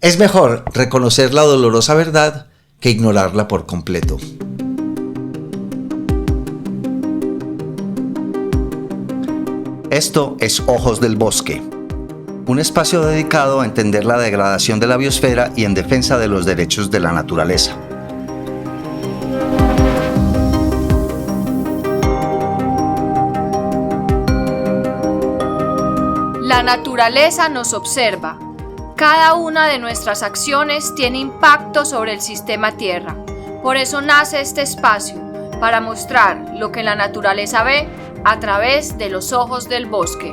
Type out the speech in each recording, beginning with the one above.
Es mejor reconocer la dolorosa verdad que ignorarla por completo. Esto es Ojos del Bosque, un espacio dedicado a entender la degradación de la biosfera y en defensa de los derechos de la naturaleza. La naturaleza nos observa. Cada una de nuestras acciones tiene impacto sobre el sistema Tierra. Por eso nace este espacio, para mostrar lo que la naturaleza ve a través de los ojos del bosque.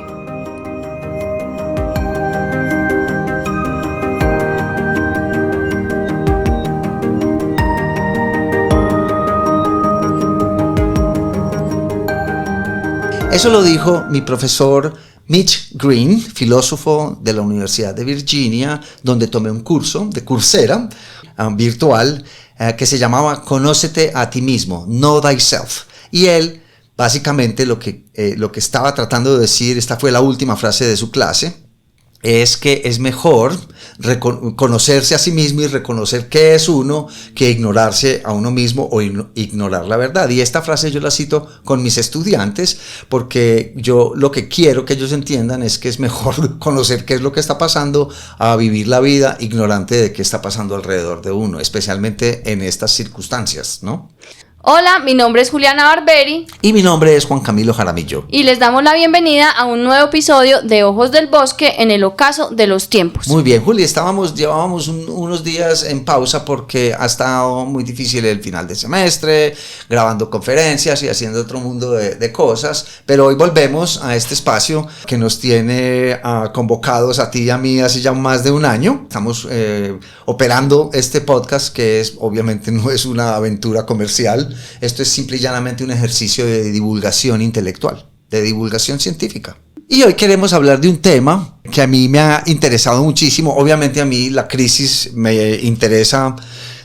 Eso lo dijo mi profesor Mitch Green, filósofo de la Universidad de Virginia, donde tomé un curso de Coursera virtual que se llamaba Conócete a ti mismo, Know Thyself. Y él, básicamente, lo que estaba tratando de decir, esta fue la última frase de su clase, es que es mejor conocerse a sí mismo y reconocer qué es uno que ignorarse a uno mismo o ignorar la verdad. Y esta frase yo la cito con mis estudiantes porque yo lo que quiero que ellos entiendan es que es mejor conocer qué es lo que está pasando a vivir la vida ignorante de qué está pasando alrededor de uno, especialmente en estas circunstancias, ¿no? Hola, mi nombre es Juliana Barberi. Y mi nombre es Juan Camilo Jaramillo. Y les damos la bienvenida a un nuevo episodio de Ojos del Bosque en el ocaso de los tiempos. Muy bien, Juli, llevábamos unos días en pausa porque ha estado muy difícil el final de semestre, grabando conferencias y haciendo otro mundo de cosas, pero hoy volvemos a este espacio que nos tiene convocados a ti y a mí hace ya más de un año. Estamos operando este podcast que obviamente no es una aventura comercial. Esto es simple y llanamente un ejercicio de divulgación intelectual, de divulgación científica. Y hoy queremos hablar de un tema que a mí me ha interesado muchísimo. Obviamente a mí la crisis me interesa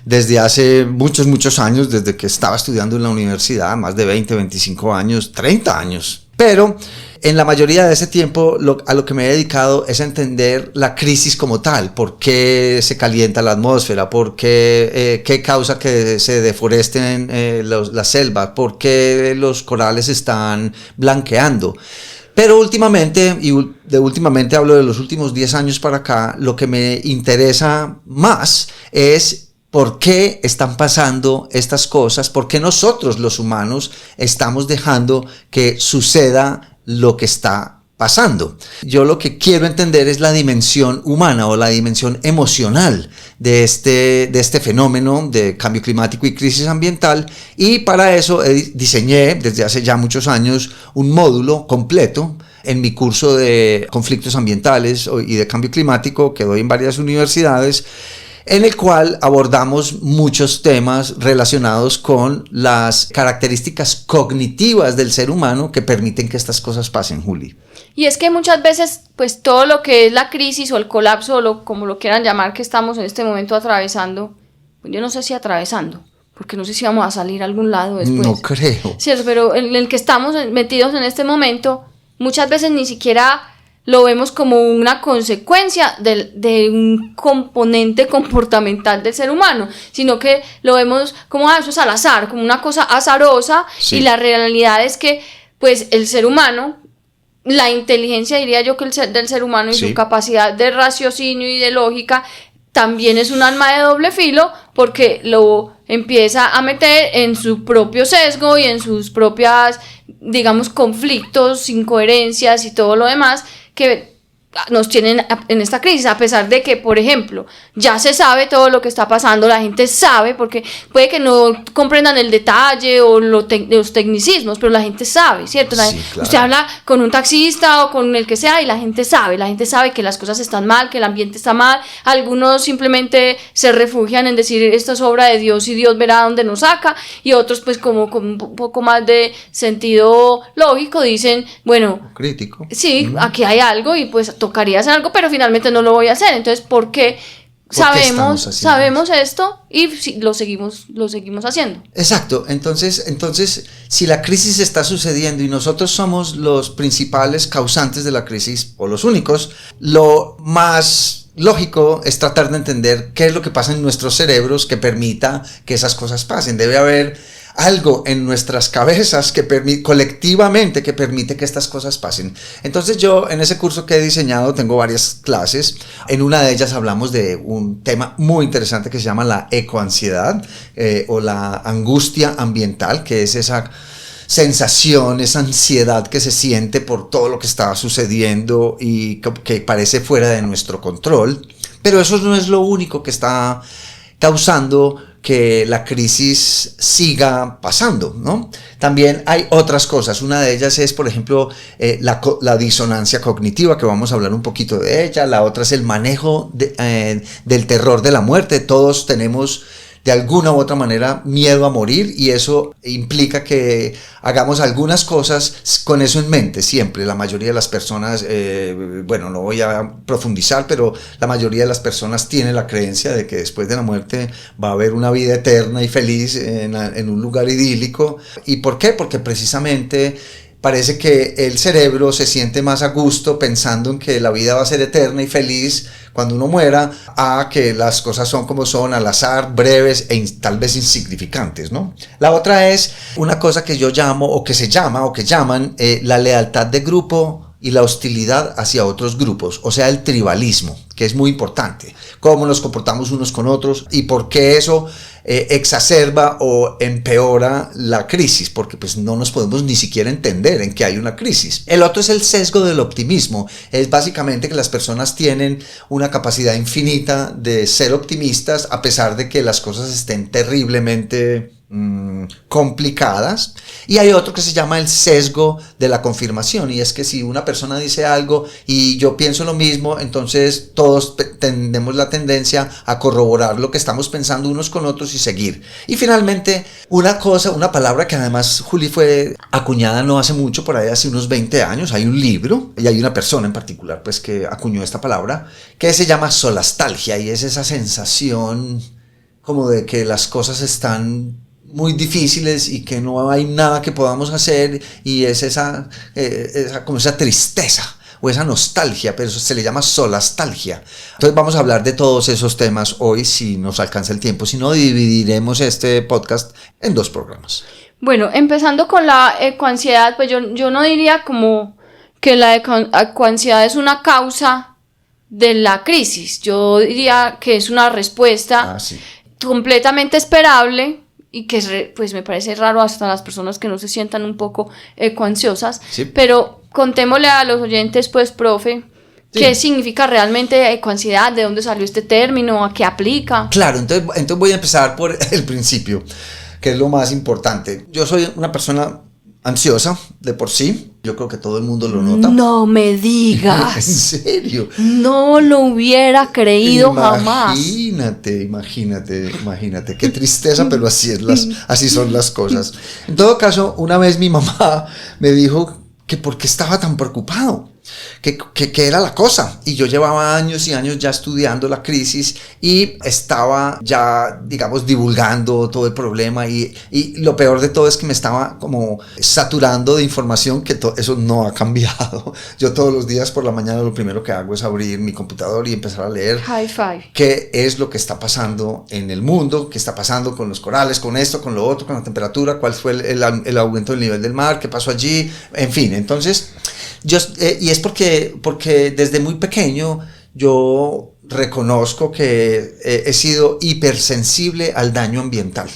desde hace muchos años, desde que estaba estudiando en la universidad, más de 20, 25 años, 30 años. Pero en la mayoría de ese tiempo a lo que me he dedicado es a entender la crisis como tal, por qué se calienta la atmósfera, por qué causa que se deforesten las selvas, por qué los corales están blanqueando. Pero últimamente, últimamente hablo de los últimos 10 años para acá, lo que me interesa más es ¿por qué están pasando estas cosas? ¿Por qué nosotros los humanos estamos dejando que suceda lo que está pasando? Yo lo que quiero entender es la dimensión humana o la dimensión emocional de este fenómeno de cambio climático y crisis ambiental, y para eso diseñé desde hace ya muchos años un módulo completo en mi curso de conflictos ambientales y de cambio climático que doy en varias universidades, en el cual abordamos muchos temas relacionados con las características cognitivas del ser humano que permiten que estas cosas pasen, Juli. Y es que muchas veces, pues todo lo que es la crisis o el colapso, como lo quieran llamar, que estamos en este momento atravesando, pues yo no sé si atravesando, porque no sé si vamos a salir a algún lado después. No creo. Cierto, pero en el que estamos metidos en este momento, muchas veces ni siquiera lo vemos como una consecuencia de un componente comportamental del ser humano, sino que lo vemos como eso es al azar, como una cosa azarosa. Sí. Y la realidad es que pues el ser humano, la inteligencia, diría yo, que del ser humano y sí, su capacidad de raciocinio y de lógica también es un arma de doble filo, porque lo empieza a meter en su propio sesgo y en sus propias, digamos, conflictos, incoherencias y todo lo demás que nos tienen en esta crisis, a pesar de que, por ejemplo, ya se sabe todo lo que está pasando, la gente sabe, porque puede que no comprendan el detalle o los tecnicismos, pero la gente sabe, ¿cierto? Sí, claro. Usted habla con un taxista o con el que sea y la gente sabe que las cosas están mal, que el ambiente está mal. Algunos simplemente se refugian en decir esto es obra de Dios y Dios verá dónde nos saca, y otros pues como con un poco más de sentido lógico dicen, bueno, crítico, sí, aquí hay algo y pues tocaría hacer algo, pero finalmente no lo voy a hacer. Entonces, ¿por qué sabemos esto y lo seguimos haciendo? Exacto. Entonces, si la crisis está sucediendo y nosotros somos los principales causantes de la crisis, o los únicos, lo más lógico es tratar de entender qué es lo que pasa en nuestros cerebros que permita que esas cosas pasen. Debe haber algo en nuestras cabezas que colectivamente que permite que estas cosas pasen. Entonces yo en ese curso que he diseñado tengo varias clases. En una de ellas hablamos de un tema muy interesante que se llama la ecoansiedad o la angustia ambiental, que es esa sensación, esa ansiedad que se siente por todo lo que está sucediendo y que parece fuera de nuestro control. Pero eso no es lo único que está causando que la crisis siga pasando, ¿no? También hay otras cosas. Una de ellas es, por ejemplo, la disonancia cognitiva, que vamos a hablar un poquito de ella. La otra es el manejo del terror de la muerte. Todos tenemos de alguna u otra manera miedo a morir, y eso implica que hagamos algunas cosas con eso en mente siempre. La mayoría de las personas, bueno, no voy a profundizar, pero la mayoría de las personas tiene la creencia de que después de la muerte va a haber una vida eterna y feliz en un lugar idílico. ¿Y por qué? Porque precisamente parece que el cerebro se siente más a gusto pensando en que la vida va a ser eterna y feliz cuando uno muera, a que las cosas son como son, al azar, breves e tal vez insignificantes, ¿no? La otra es una cosa que yo llamo, o que se llama, o que llaman la lealtad de grupo y la hostilidad hacia otros grupos, o sea, el tribalismo, que es muy importante. Cómo nos comportamos unos con otros y por qué eso exacerba o empeora la crisis, porque pues no nos podemos ni siquiera entender en que hay una crisis. El otro es el sesgo del optimismo. Es básicamente que las personas tienen una capacidad infinita de ser optimistas a pesar de que las cosas estén terriblemente complicadas. Y hay otro que se llama el sesgo de la confirmación, y es que si una persona dice algo y yo pienso lo mismo, entonces todos tenemos la tendencia a corroborar lo que estamos pensando unos con otros y seguir. Y finalmente una palabra que además, Juli, fue acuñada no hace mucho, por ahí hace unos 20 años, hay un libro y hay una persona en particular pues que acuñó esta palabra, que se llama solastalgia, y es esa sensación como de que las cosas están muy difíciles y que no hay nada que podamos hacer, y es como esa tristeza o esa nostalgia, pero eso se le llama solastalgia. Entonces vamos a hablar de todos esos temas hoy, si nos alcanza el tiempo. Si no, dividiremos este podcast en 2 programas. Bueno, empezando con la ecoansiedad, pues yo no diría como que la ecoansiedad es una causa de la crisis. Yo diría que es una respuesta completamente esperable, y que pues me parece raro hasta las personas que no se sientan un poco ecoansiosas, pero contémosle a los oyentes, pues, profe, ¿qué significa realmente ecoansiedad? ¿De dónde salió este término? ¿A qué aplica? Claro, entonces voy a empezar por el principio, que es lo más importante. Yo soy una persona ansiosa de por sí. Yo creo que todo el mundo lo nota. No me digas. ¿En serio? No lo hubiera creído jamás. Imagínate. Qué tristeza, pero así son las cosas. En todo caso, una vez mi mamá me dijo que por qué estaba tan preocupado, que era la cosa. Y yo llevaba años y años ya estudiando la crisis y estaba ya, digamos, divulgando todo el problema, y lo peor de todo es que me estaba como saturando de información, que eso no ha cambiado. Yo todos los días por la mañana lo primero que hago es abrir mi computador y empezar a leer High five. Qué es lo que está pasando en el mundo, qué está pasando con los corales, con esto, con lo otro, con la temperatura, cuál fue el aumento del nivel del mar, qué pasó allí, en fin. Entonces y es porque desde muy pequeño yo reconozco que he sido hipersensible al daño ambiental.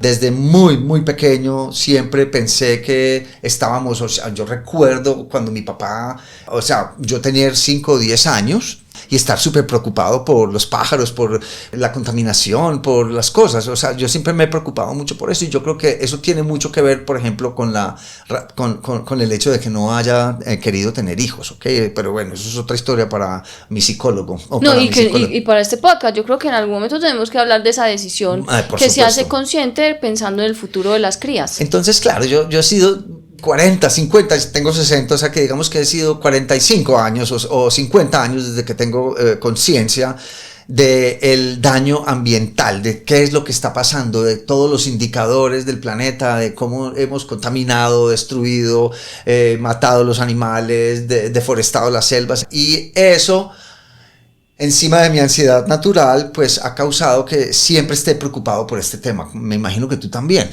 Desde muy, muy pequeño siempre pensé que estábamos, o sea, yo recuerdo cuando mi papá, o sea, yo tenía 5 o 10 años y estar súper preocupado por los pájaros, por la contaminación, por las cosas. O sea, yo siempre me he preocupado mucho por eso, y yo creo que eso tiene mucho que ver, por ejemplo, con el hecho de que no haya querido tener hijos, ¿ok? Pero bueno, eso es otra historia para mi psicólogo. Y para este podcast, yo creo que en algún momento tenemos que hablar de esa decisión que se hace consciente pensando en el futuro de las crías. Entonces, claro, yo he sido 40, 50, tengo 60, o sea que digamos que he sido 45 años o 50 años desde que tengo conciencia del daño ambiental, de qué es lo que está pasando, de todos los indicadores del planeta, de cómo hemos contaminado, destruido, matado los animales, deforestado las selvas, y eso encima de mi ansiedad natural, pues ha causado que siempre esté preocupado por este tema. Me imagino que tú también.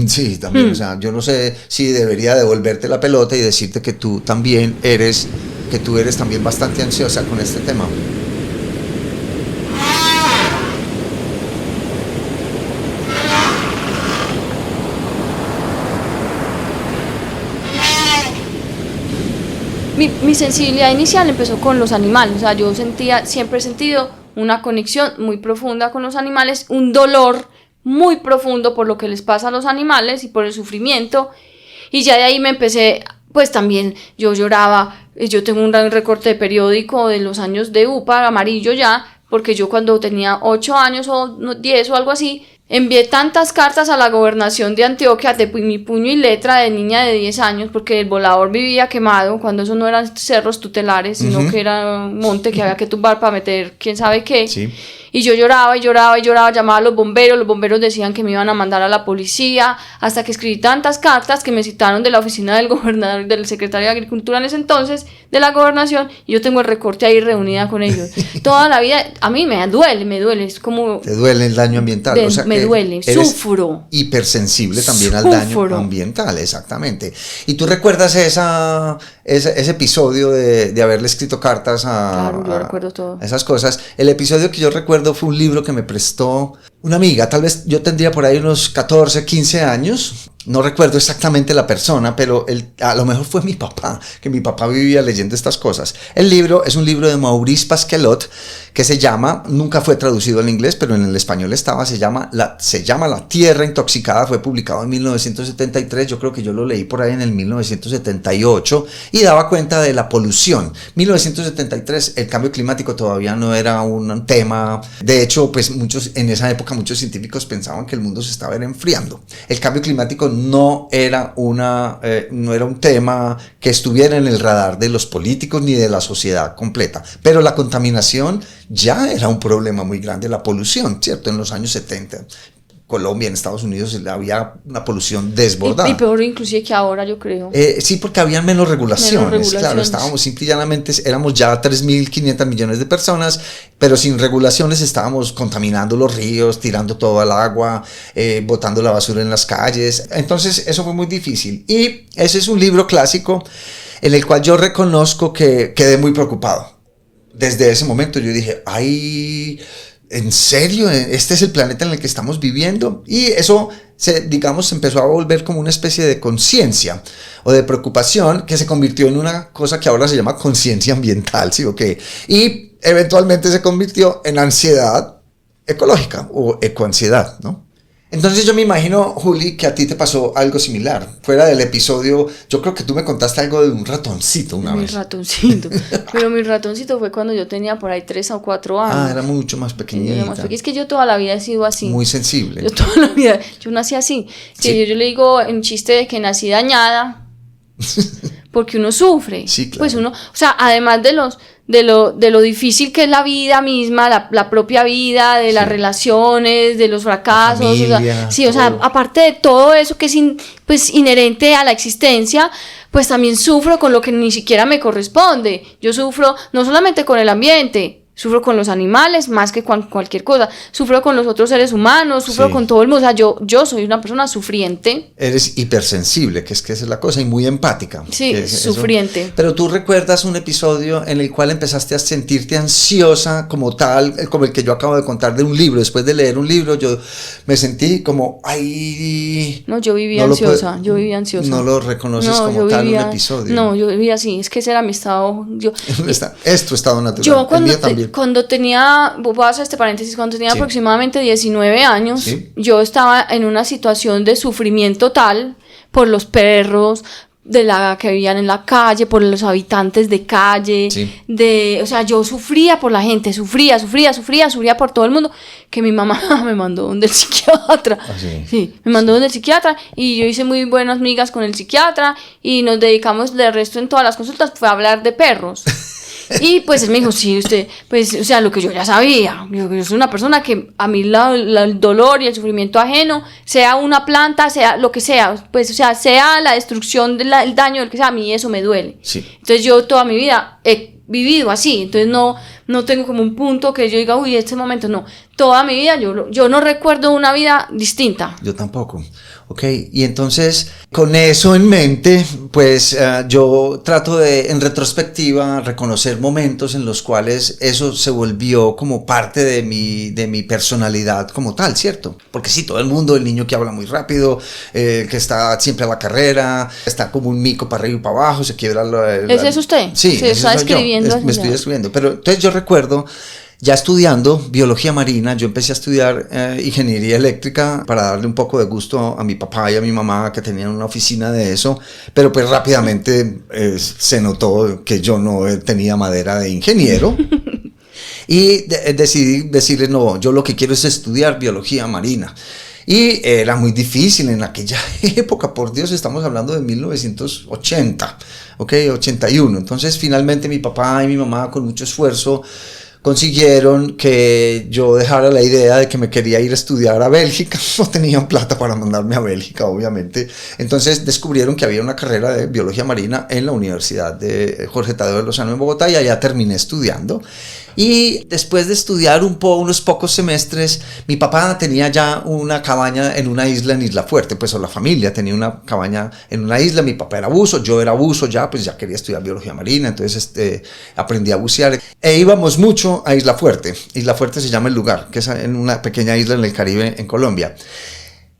Sí, también. O sea, yo no sé si debería devolverte la pelota y decirte que tú también eres, que tú eres también bastante ansiosa con este tema. Mi sensibilidad inicial empezó con los animales, o sea, yo siempre he sentido una conexión muy profunda con los animales, un dolor muy profundo por lo que les pasa a los animales y por el sufrimiento, y ya de ahí me empecé, pues también yo lloraba, yo tengo un recorte de periódico de los años de UPA, amarillo ya, porque yo cuando tenía 8 años o 10 o algo así, envié tantas cartas a la gobernación de Antioquia de mi puño y letra de niña de 10 años, porque el volador vivía quemado, cuando eso no eran cerros tutelares, sino que era un monte que había que tumbar para meter quién sabe qué. Sí. Y yo lloraba y lloraba y lloraba, llamaba a los bomberos decían que me iban a mandar a la policía, hasta que escribí tantas cartas que me citaron de la oficina del gobernador, del secretario de Agricultura en ese entonces, de la gobernación, y yo tengo el recorte ahí reunida con ellos. Toda la vida, a mí me duele, es como... Te duele el daño ambiental, o sea me duele, sufro. Hipersensible también al daño ambiental, exactamente. ¿Y tú recuerdas ese episodio de haberle escrito cartas Claro, yo recuerdo todo. Esas cosas? El episodio que yo recuerdo fue un libro que me prestó una amiga, tal vez yo tendría por ahí unos 14, 15 años, no recuerdo exactamente la persona, pero a lo mejor fue mi papá, que mi papá vivía leyendo estas cosas. El libro es un libro de Maurice Pasquelot, que se llama, nunca fue traducido al inglés, pero en el español estaba, se llama La Tierra Intoxicada, fue publicado en 1973, yo creo que yo lo leí por ahí en el 1978, y daba cuenta de la polución. 1973, el cambio climático todavía no era un tema, de hecho, pues en esa época muchos científicos pensaban que el mundo se estaba enfriando. El cambio climático no era un tema que estuviera en el radar de los políticos ni de la sociedad completa, pero la contaminación ya era un problema muy grande, la polución, ¿cierto? En los años 70. Colombia, en Estados Unidos, había una polución desbordada. Y peor inclusive que ahora, yo creo. Sí, porque había menos regulaciones. Claro, estábamos simple y llanamente, éramos ya 3.500 millones de personas, pero sin regulaciones estábamos contaminando los ríos, tirando todo al agua, botando la basura en las calles. Entonces, eso fue muy difícil. Y ese es un libro clásico en el cual yo reconozco que quedé muy preocupado. Desde ese momento yo dije, ¡ay! ¿En serio? ¿Este es el planeta en el que estamos viviendo? Y eso, se empezó a volver como una especie de conciencia o de preocupación que se convirtió en una cosa que ahora se llama conciencia ambiental, ¿sí o qué? Y eventualmente se convirtió en ansiedad ecológica o ecoansiedad, ¿no? Entonces yo me imagino, Juli, que a ti te pasó algo similar. Fuera del episodio, yo creo que tú me contaste algo de un ratoncito una vez. Mi ratoncito. Pero mi ratoncito fue cuando yo tenía por ahí 3 o 4 años. Ah, era mucho más pequeñita. Es que yo toda la vida he sido así. Muy sensible. Yo toda la vida, yo nací así. Sí. Que yo le digo en chiste de que nací dañada. Porque uno sufre. Sí, claro. Pues uno, o sea, además de lo difícil que es la vida misma, la propia vida, de las relaciones, de los fracasos, familia, o sea, aparte de todo eso que es pues inherente a la existencia, pues también sufro con lo que ni siquiera me corresponde. Yo sufro no solamente con el ambiente, sufro con los animales más que con cualquier cosa, sufro con los otros seres humanos, sufro con todo el mundo, o sea, yo soy una persona sufriente. Eres hipersensible, que esa es la cosa, y muy empática. Sí, sufriente. Eso. Pero tú recuerdas un episodio en el cual empezaste a sentirte ansiosa como tal, como el que yo acabo de contar de un libro. Después de leer un libro, yo me sentí como, ¡ay! No, yo vivía ansiosa. No lo reconoces como tal un episodio. No, yo vivía así, es que ese era mi estado. Es tu estado natural. Yo cuando tenía, voy a hacer este paréntesis, cuando tenía aproximadamente 19 años, yo estaba en una situación de sufrimiento tal por los perros, que vivían en la calle, por los habitantes de calle, o sea, yo sufría por la gente, sufría por todo el mundo, que mi mamá me mandó donde el psiquiatra. Me mandó donde el psiquiatra y yo hice muy buenas amigas con el psiquiatra y nos dedicamos de resto en todas las consultas fue a hablar de perros. Y pues él me dijo, sí, usted, pues, o sea, lo que yo ya sabía, yo soy una persona que a mí el dolor y el sufrimiento ajeno, sea una planta, sea lo que sea, pues, o sea la destrucción, el daño, el que sea, a mí eso me duele. Sí. Entonces yo toda mi vida he vivido así, entonces no tengo como un punto que yo diga, uy, este momento no, toda mi vida yo no recuerdo una vida distinta. Yo tampoco. Ok, y entonces con eso en mente, pues yo trato de, en retrospectiva, reconocer momentos en los cuales eso se volvió como parte de mi personalidad como tal, ¿cierto? Porque sí, todo el mundo, el niño que habla muy rápido, que está siempre a la carrera, está como un mico para arriba y para abajo, se quiebra ¿Ese es usted? Sí, se está describiendo. Me estoy describiendo, pero entonces yo recuerdo ya estudiando biología marina. Yo empecé a estudiar ingeniería eléctrica para darle un poco de gusto a mi papá y a mi mamá, que tenían una oficina de eso, pero pues rápidamente se notó que yo no tenía madera de ingeniero. Y decidí decirles, no, yo lo que quiero es estudiar biología marina. Y era muy difícil en aquella época, por Dios, estamos hablando de 1980, ok, 81. Entonces finalmente mi papá y mi mamá, con mucho esfuerzo, consiguieron que yo dejara la idea de que me quería ir a estudiar a Bélgica. No tenían plata para mandarme a Bélgica, obviamente. Entonces descubrieron que había una carrera de biología marina en la Universidad de Jorge Tadeo de Lozano en Bogotá, y allá terminé estudiando. Y después de estudiar unos pocos semestres, mi papá tenía ya una cabaña en una isla en Isla Fuerte, pues o la familia tenía una cabaña en una isla. Mi papá era buzo, yo era buzo ya, pues ya quería estudiar biología marina, entonces aprendí a bucear. E íbamos mucho a Isla Fuerte. Isla Fuerte se llama el lugar, que es en una pequeña isla en el Caribe, en Colombia.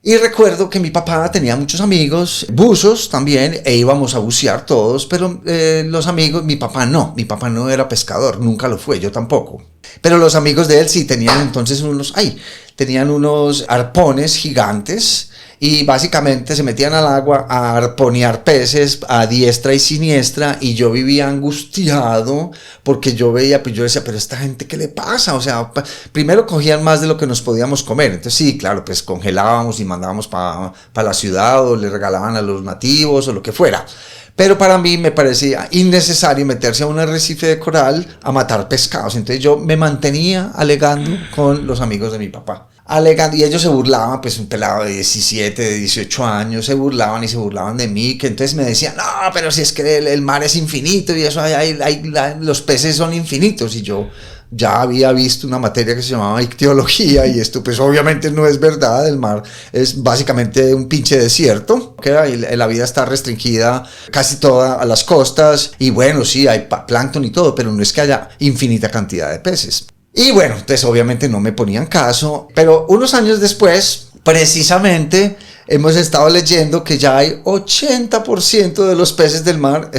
Y recuerdo que mi papá tenía muchos amigos, buzos también, e íbamos a bucear todos, pero los amigos, mi papá no era pescador, nunca lo fue, yo tampoco. Pero los amigos de él sí tenían entonces tenían unos arpones gigantes, y básicamente se metían al agua a arponear peces a diestra y siniestra, y yo vivía angustiado porque yo veía, pues yo decía, pero esta gente, ¿qué le pasa? O sea, primero cogían más de lo que nos podíamos comer, entonces sí, claro, pues congelábamos y mandábamos para la ciudad, o le regalaban a los nativos o lo que fuera. Pero para mí me parecía innecesario meterse a un arrecife de coral a matar pescados. Entonces yo me mantenía alegando con los amigos de mi papá. Alegando, y ellos se burlaban, pues un pelado de 17, de 18 años, se burlaban de mí, que entonces me decían, no, pero si es que el mar es infinito y eso, los peces son infinitos. Y yo ya había visto una materia que se llamaba ictiología, y esto pues obviamente no es verdad. El mar es básicamente un pinche desierto, y la vida está restringida casi toda a las costas, y bueno, sí, hay plancton y todo, pero no es que haya infinita cantidad de peces. Y bueno, entonces obviamente no me ponían caso, pero unos años después, precisamente, hemos estado leyendo que ya hay 80% de los peces del mar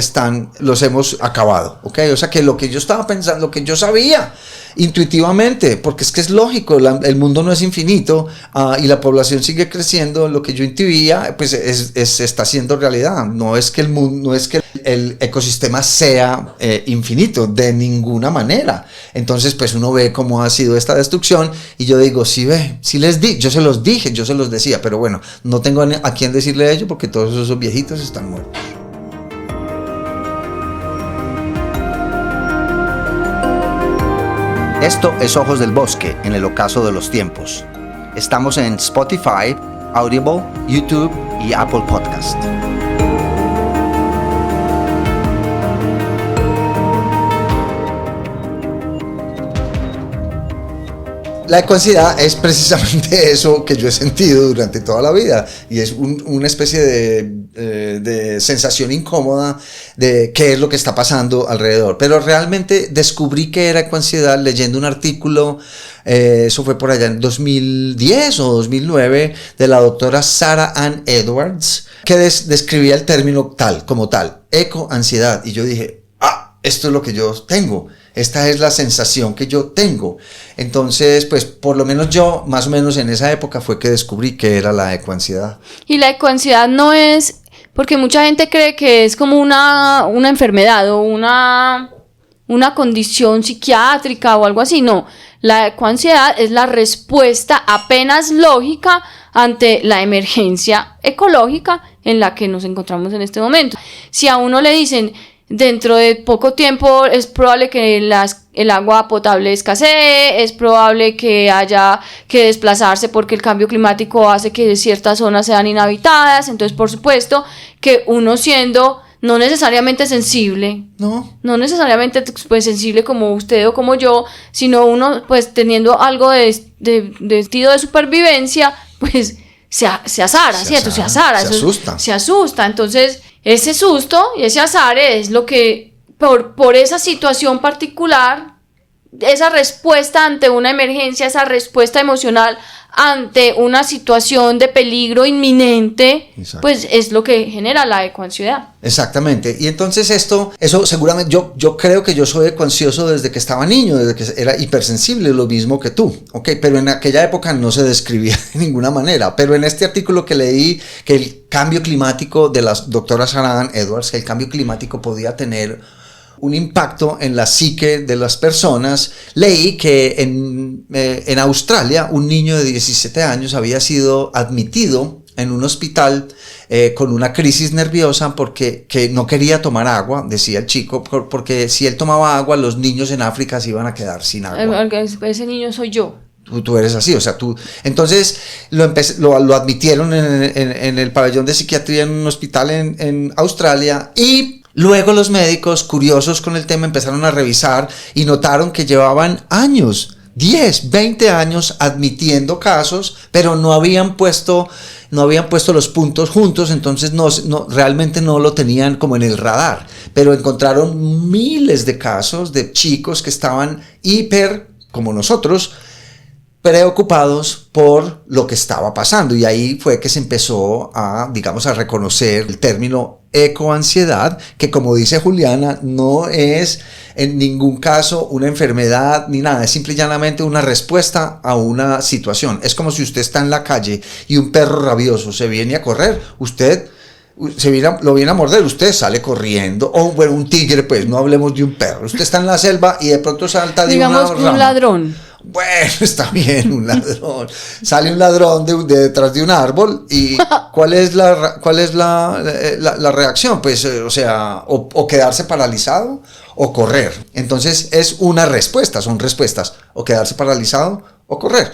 los hemos acabado, ¿ok? O sea que lo que yo estaba pensando, lo que yo sabía intuitivamente, porque es que es lógico, el mundo no es infinito, y la población sigue creciendo, lo que yo intuía, pues se está haciendo realidad. No es que el ecosistema sea infinito, de ninguna manera. Entonces, pues uno ve cómo ha sido esta destrucción, y yo digo, yo se los dije, yo se los decía, pero bueno, no tengo a quién decirle ello, porque todos esos viejitos están muertos. Esto es Ojos del Bosque, en el ocaso de los tiempos. Estamos en Spotify, Audible, YouTube y Apple Podcast. La ecuanimidad es precisamente eso que yo he sentido durante toda la vida, y es una especie de sensación incómoda de qué es lo que está pasando alrededor. Pero realmente descubrí que era ecuanimidad leyendo un artículo, eso fue por allá en 2010 o 2009, de la doctora Sarah Ann Edwards, que describía el término como tal, ecoansiedad, y yo dije, esto es lo que yo tengo. Esta es la sensación que yo tengo. Entonces, pues por lo menos yo, más o menos en esa época, fue que descubrí que era la ecoansiedad. Y la ecoansiedad no es, porque mucha gente cree que es como una enfermedad o una condición psiquiátrica o algo así. No, la ecoansiedad es la respuesta apenas lógica ante la emergencia ecológica en la que nos encontramos en este momento. Si a uno le dicen, dentro de poco tiempo es probable que el agua potable escasee, es probable que haya que desplazarse porque el cambio climático hace que ciertas zonas sean inhabitadas, entonces por supuesto que uno, siendo no necesariamente sensible, no necesariamente pues sensible como usted o como yo, sino uno pues teniendo algo de sentido de supervivencia, pues se azara, ¿cierto? Se asusta. Se asusta. Entonces, ese susto y ese azare es lo que, por esa situación particular, esa respuesta ante una emergencia, esa respuesta emocional ante una situación de peligro inminente, exacto, pues es lo que genera la ecoansiedad. Exactamente. Y entonces eso seguramente, yo creo que yo soy ecoansioso desde que estaba niño, desde que era hipersensible, lo mismo que tú, ¿ok? Pero en aquella época no se describía de ninguna manera. Pero en este artículo que leí, que el cambio climático de la doctora Sarah Ann Edwards, que el cambio climático podía tener un impacto en la psique de las personas, leí que en Australia un niño de 17 años había sido admitido en un hospital con una crisis nerviosa porque no quería tomar agua, decía el chico, porque si él tomaba agua los niños en África se iban a quedar sin agua. Ese niño soy yo. Tú eres así, o sea, tú... Entonces lo admitieron en el pabellón de psiquiatría en un hospital en Australia y... Luego los médicos, curiosos con el tema, empezaron a revisar y notaron que llevaban años, 10, 20 años admitiendo casos, pero no habían puesto los puntos juntos, entonces realmente no lo tenían como en el radar. Pero encontraron miles de casos de chicos que estaban como nosotros, preocupados por lo que estaba pasando, y ahí fue que se empezó a reconocer el término ecoansiedad, que como dice Juliana, no es en ningún caso una enfermedad ni nada, es simple y llanamente una respuesta a una situación. Es como si usted está en la calle y un perro rabioso se viene a correr, lo viene a morder, usted sale corriendo, o bueno, un tigre, pues no hablemos de un perro, usted está en la selva y de pronto salta de una rama. Un ladrón. Bueno, está bien, un ladrón. Sale un ladrón de detrás de un árbol y ¿cuál es la reacción? Pues, o quedarse paralizado o correr. Entonces es una respuesta, son respuestas, o quedarse paralizado o correr.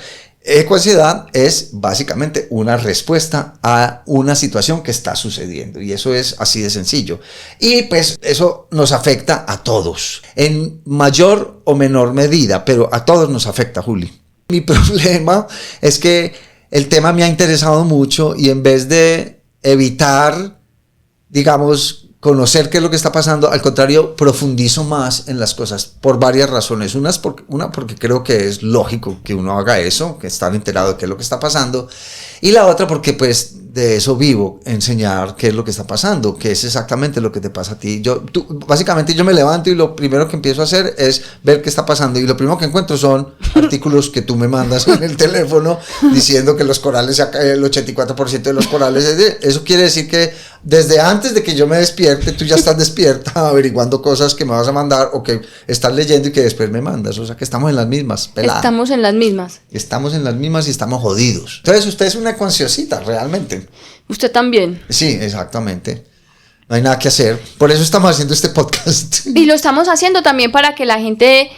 Ecoansiedad es básicamente una respuesta a una situación que está sucediendo, y eso es así de sencillo. Y pues eso nos afecta a todos, en mayor o menor medida, pero a todos nos afecta, Juli. Mi problema es que el tema me ha interesado mucho y en vez de evitar, conocer qué es lo que está pasando, al contrario, profundizo más en las cosas por varias razones. Una porque creo que es lógico que uno haga eso, que estar enterado de qué es lo que está pasando, y la otra porque pues de eso vivo, enseñar qué es lo que está pasando, que es exactamente lo que te pasa a ti. Básicamente yo me levanto y lo primero que empiezo a hacer es ver qué está pasando, y lo primero que encuentro son artículos que tú me mandas en el teléfono diciendo que los corales, el 84% de los corales, eso quiere decir que desde antes de que yo me despierte, tú ya estás despierta averiguando cosas que me vas a mandar o que estás leyendo y que después me mandas. O sea que estamos en las mismas, pelada. Estamos en las mismas. Estamos en las mismas y estamos jodidos. Entonces usted es una ecoansiosita, realmente. Usted también. Sí, exactamente. No hay nada que hacer. Por eso estamos haciendo este podcast. Y lo estamos haciendo también para que la gente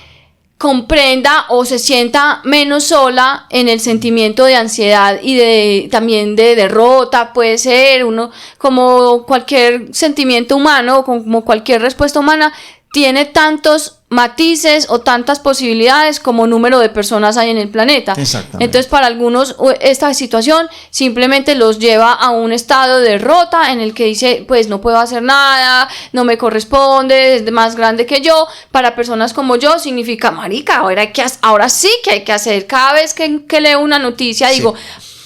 comprenda o se sienta menos sola en el sentimiento de ansiedad y también de derrota. Puede ser uno, como cualquier sentimiento humano, como cualquier respuesta humana, tiene tantos matices o tantas posibilidades como número de personas hay en el planeta. Exactamente. Entonces, para algunos esta situación simplemente los lleva a un estado de derrota en el que dice, pues no puedo hacer nada, no me corresponde, es más grande que yo. Para personas como yo significa, marica, ahora sí que hay que hacer. Cada vez que leo una noticia digo,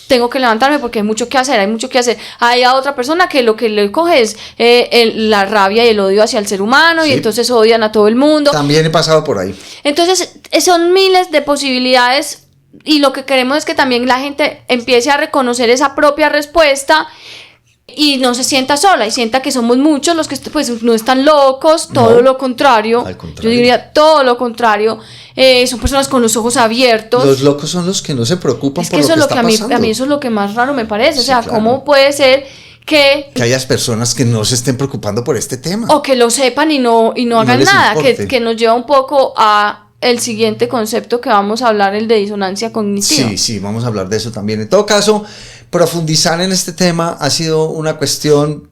tengo que levantarme porque hay mucho que hacer. Hay a otra persona que lo que le coge es la rabia y el odio hacia el ser humano, y entonces odian a todo el mundo. También he pasado por ahí. Entonces son miles de posibilidades, y lo que queremos es que también la gente empiece a reconocer esa propia respuesta y no se sienta sola, y sienta que somos muchos los que pues no están locos, todo lo contrario. Al contrario. Yo diría todo lo contrario. Son personas con los ojos abiertos. Los locos son los que no se preocupan por lo que está pasando. A mí eso es lo que más raro me parece. Sí, o sea, claro. ¿Cómo puede ser que hayas personas que no se estén preocupando por este tema? O que lo sepan y no hagan nada, que nos lleva un poco a el siguiente concepto que vamos a hablar, el de disonancia cognitiva. Sí, vamos a hablar de eso también. En todo caso, profundizar en este tema ha sido una cuestión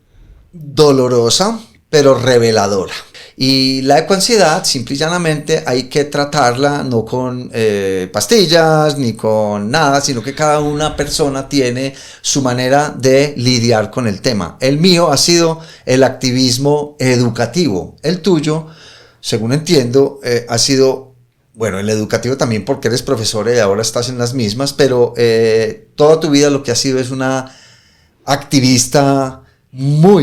dolorosa, pero reveladora. Y la ecoansiedad, simple y llanamente, hay que tratarla no con pastillas ni con nada, sino que cada una persona tiene su manera de lidiar con el tema. El mío ha sido el activismo educativo. El tuyo, según entiendo, ha sido, bueno, el educativo también porque eres profesora y ahora estás en las mismas, pero toda tu vida lo que has sido es una activista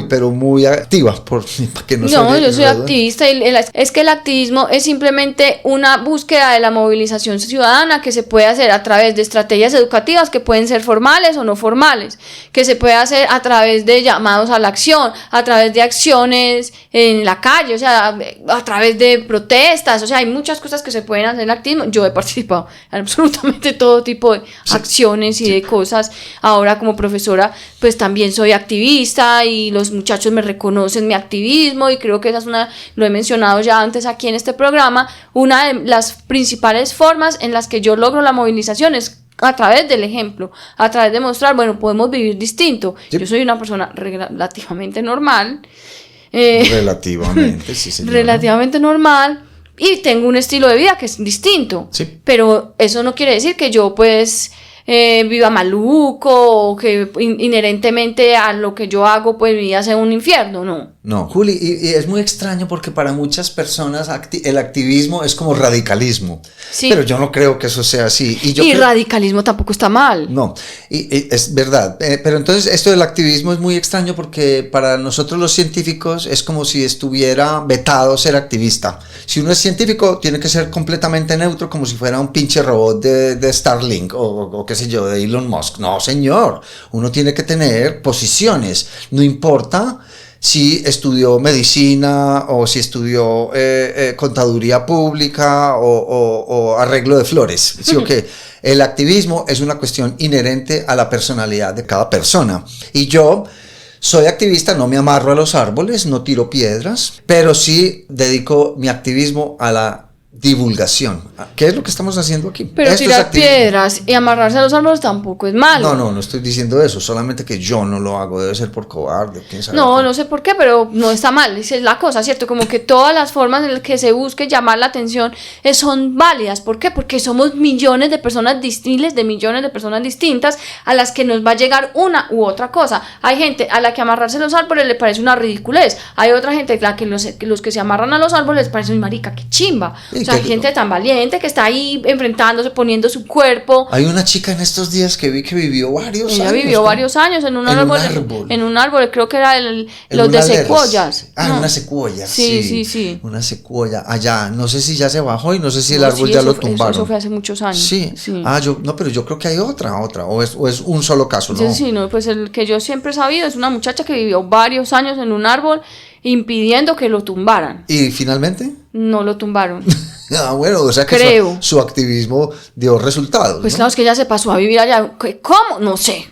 pero muy activa, para que no yo soy activista y es que el activismo es simplemente una búsqueda de la movilización ciudadana que se puede hacer a través de estrategias educativas que pueden ser formales o no formales, que se puede hacer a través de llamados a la acción, a través de acciones en la calle, o sea, a través de protestas, o sea, hay muchas cosas que se pueden hacer en el activismo. Yo he participado en absolutamente todo tipo de acciones y de cosas. Ahora como profesora, pues también soy activista y los muchachos me reconocen mi activismo y creo que esa es lo he mencionado ya antes aquí en este programa, una de las principales formas en las que yo logro la movilización es a través del ejemplo, a través de mostrar, bueno, podemos vivir distinto. Sí. Yo soy una persona relativamente normal. Relativamente, sí, señora. Relativamente normal y tengo un estilo de vida que es distinto. Sí. Pero eso no quiere decir que yo pues viva maluco o que inherentemente a lo que yo hago pues mi vida sea un infierno, no, Juli, y es muy extraño porque para muchas personas el activismo es como radicalismo, sí. Pero yo no creo que eso sea así. Y radicalismo tampoco está mal. No, y es verdad, pero entonces esto del activismo es muy extraño porque para nosotros los científicos es como si estuviera vetado ser activista. Si uno es científico tiene que ser completamente neutro como si fuera un pinche robot de Starlink o qué sé yo, de Elon Musk. No, señor, uno tiene que tener posiciones, no importa si estudió medicina o si estudió contaduría pública o arreglo de flores, ¿sí o qué? El activismo es una cuestión inherente a la personalidad de cada persona. Y yo soy activista, no me amarro a los árboles, no tiro piedras, pero sí dedico mi activismo a la divulgación. ¿Qué es lo que estamos haciendo aquí? Pero esto tirar piedras y amarrarse a los árboles tampoco es malo. No estoy diciendo eso, solamente que yo no lo hago, debe ser por cobarde, quién sabe. No sé por qué, pero no está mal, esa es la cosa, ¿cierto? Como que todas las formas en las que se busque llamar la atención son válidas. ¿Por qué? Porque somos millones de personas, miles de millones de personas distintas a las que nos va a llegar una u otra cosa. Hay gente a la que amarrarse a los árboles le parece una ridiculez, hay otra gente a la que los que se amarran a los árboles les parece, marica, qué chimba. O sea, hay gente tan valiente que está ahí enfrentándose, poniendo su cuerpo. Hay una chica en estos días que vi que vivió varios años. Ella vivió varios años en un árbol. En un árbol, creo que era los de secuoyas. Una secuoya. Sí. Una secuoya. Allá, no sé si ya se bajó y no sé si el árbol ya lo tumbaron. Eso fue hace muchos años. Sí. Pero yo creo que hay otra. O es un solo caso, ¿no? Sí, pues el que yo siempre he sabido es una muchacha que vivió varios años en un árbol impidiendo que lo tumbaran. ¿Y finalmente? No lo tumbaron. Bueno, o sea que su activismo dio resultados. Pues ¿no? claro, es que ella se pasó a vivir allá. ¿Cómo? No sé.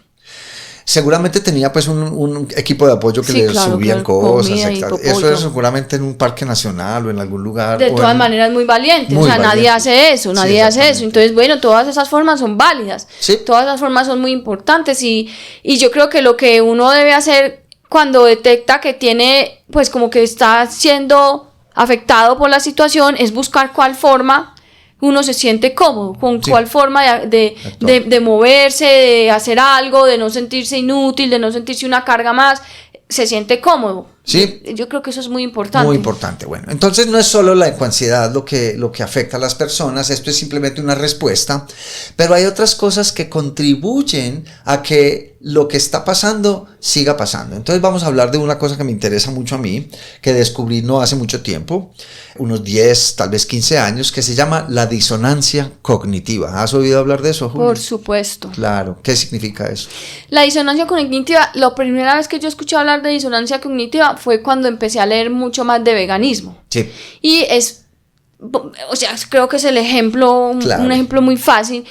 Seguramente tenía pues un equipo de apoyo que le subían cosas. Eso es seguramente en un parque nacional o en algún lugar. De todas maneras muy valiente. Nadie hace eso, nadie hace eso. Entonces, bueno, todas esas formas son válidas. Sí. Todas esas formas son muy importantes y yo creo que lo que uno debe hacer cuando detecta que tiene, pues como que está siendo afectado por la situación, es buscar cuál forma uno se siente cómodo, con cuál forma de moverse, de hacer algo, de no sentirse inútil, de no sentirse una carga más, se siente cómodo. Sí. Yo creo que eso es muy importante. Muy importante. Bueno, entonces no es solo la ecoansiedad lo que afecta a las personas, esto es simplemente una respuesta, pero hay otras cosas que contribuyen a que lo que está pasando siga pasando. Entonces vamos a hablar de una cosa que me interesa mucho a mí, que descubrí no hace mucho tiempo, unos 10, tal vez 15 años, que se llama la disonancia cognitiva. ¿Has oído hablar de eso, Julio? Por supuesto. Claro. ¿Qué significa eso? La disonancia cognitiva, la primera vez que yo escuché hablar de disonancia cognitiva fue cuando empecé a leer mucho más de veganismo. Sí. Y creo que es el ejemplo, claro. Un ejemplo muy fácil,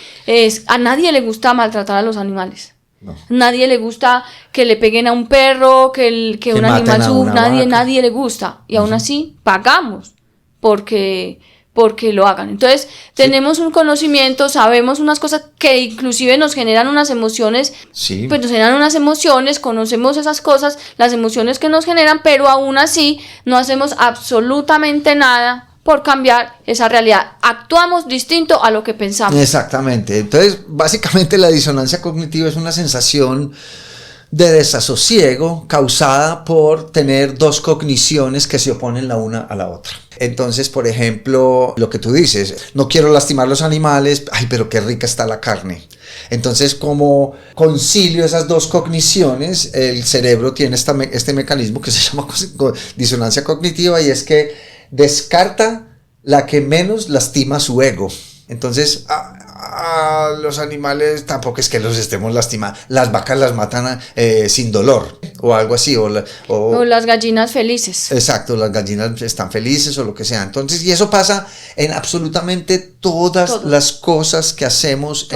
a nadie le gusta maltratar a los animales. No. A nadie le gusta que le peguen a un perro, que un animal sufra, nadie le gusta. Y aún así pagamos porque porque lo hagan. Entonces, tenemos un conocimiento, sabemos unas cosas que inclusive nos generan unas emociones, pues nos generan unas emociones, conocemos esas cosas, las emociones que nos generan, pero aún así no hacemos absolutamente nada por cambiar esa realidad. Actuamos distinto a lo que pensamos. Exactamente. Entonces, básicamente la disonancia cognitiva es una sensación de desasosiego causada por tener dos cogniciones que se oponen la una a la otra. Entonces, por ejemplo, lo que tú dices, no quiero lastimar los animales, ay, pero qué rica está la carne. Entonces, como concilio esas dos cogniciones, el cerebro tiene este mecanismo que se llama disonancia cognitiva, y es que descarta la que menos lastima su ego. Entonces, los animales tampoco es que los estemos lastimando. Las vacas las matan sin dolor o algo así. O las gallinas felices. Exacto, las gallinas están felices o lo que sea. Entonces, y eso pasa en absolutamente todas las cosas que hacemos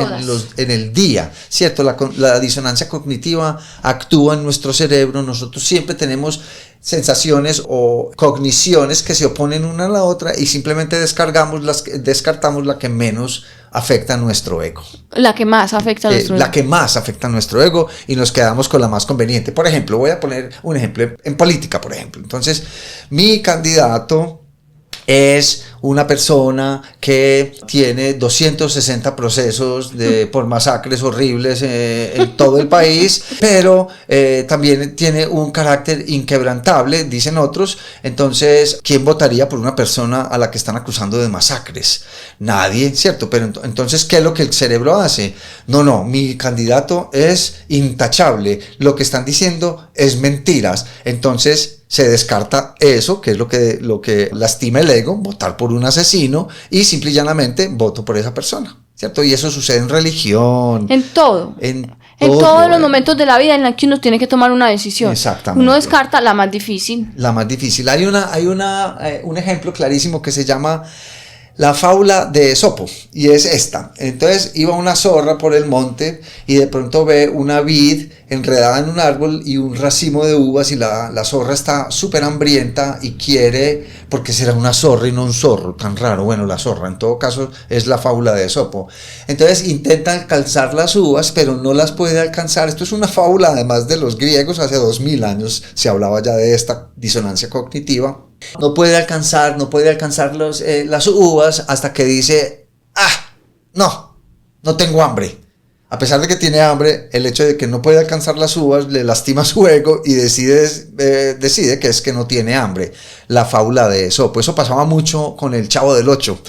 en el día, ¿cierto? La disonancia cognitiva actúa en nuestro cerebro. Nosotros siempre tenemos sensaciones o cogniciones que se oponen una a la otra y simplemente descartamos la que menos afecta a nuestro ego. La que más afecta a nuestro ego. La que más afecta a nuestro ego, y nos quedamos con la más conveniente. Por ejemplo, voy a poner un ejemplo en política, por ejemplo. Entonces, mi candidato es una persona que tiene 260 procesos por masacres horribles en todo el país, pero también tiene un carácter inquebrantable, dicen otros. Entonces, ¿quién votaría por una persona a la que están acusando de masacres? Nadie, ¿cierto? Pero entonces, ¿qué es lo que el cerebro hace? No, mi candidato es intachable, lo que están diciendo es mentiras. Entonces, se descarta eso, que es lo que lastima el ego, votar por un asesino, y simple y llanamente voto por esa persona, ¿cierto? Y eso sucede en religión. En todo. En todos los momentos de la vida en los que uno tiene que tomar una decisión. Exactamente. Uno descarta la más difícil. La más difícil. Hay un ejemplo clarísimo que se llama la fábula de Esopo, y es esta. Entonces iba una zorra por el monte y de pronto ve una vid enredada en un árbol y un racimo de uvas, y la zorra está súper hambrienta y quiere, porque será una zorra y no un zorro, tan raro. Bueno, la zorra, en todo caso, es la fábula de Esopo. Entonces intenta alcanzar las uvas, pero no las puede alcanzar. Esto es una fábula además de los griegos, hace 2000 años se hablaba ya de esta disonancia cognitiva. No puede alcanzar las uvas hasta que dice, no tengo hambre. A pesar de que tiene hambre, el hecho de que no puede alcanzar las uvas le lastima su ego y decide que es que no tiene hambre. La fábula de Esopo. Eso pasaba mucho con el Chavo del Ocho,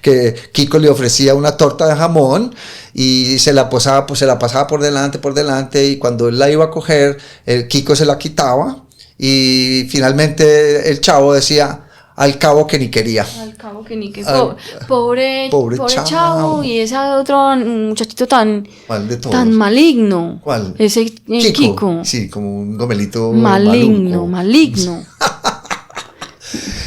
que Kiko le ofrecía una torta de jamón y se la pasaba por delante, y cuando él la iba a coger, el Kiko se la quitaba. Y finalmente el Chavo decía, al cabo que ni quería. Al cabo que ni quería. Pobre Chavo. Y ese otro muchachito tan maligno. ¿Cuál? Ese Kiko. Sí, como un gomelito maligno.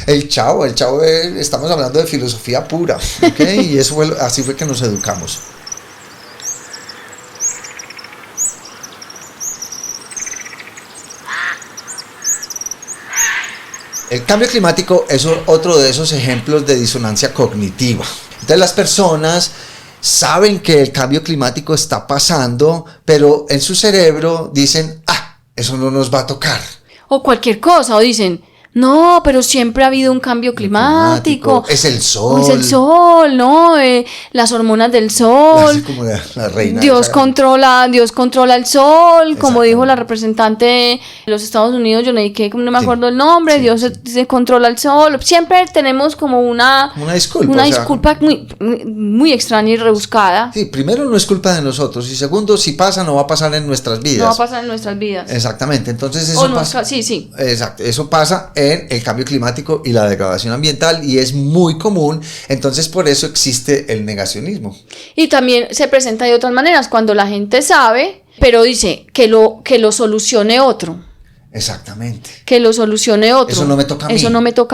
El Chavo, estamos hablando de filosofía pura, ¿ok? Y así fue que nos educamos. El cambio climático es otro de esos ejemplos de disonancia cognitiva. Entonces las personas saben que el cambio climático está pasando, pero en su cerebro dicen, eso no nos va a tocar. O cualquier cosa, o dicen, no, pero siempre ha habido un cambio climático. Es el sol. Es el sol, ¿no? Las hormonas del sol. Así como la reina. Dios controla el sol, como dijo la representante de los Estados Unidos, yo leí que no me acuerdo el nombre, Dios se controla el sol. Siempre tenemos como una disculpa muy extraña y rebuscada. Sí, primero no es culpa de nosotros, y segundo, si pasa, no va a pasar en nuestras vidas. No va a pasar en nuestras vidas. Exactamente, entonces eso pasa. Sí. Exacto, eso pasa en el cambio climático y la degradación ambiental, y es muy común. Entonces por eso existe el negacionismo. Y también se presenta de otras maneras, cuando la gente sabe, pero dice que lo solucione otro. Exactamente. Que lo solucione otro. Eso no me toca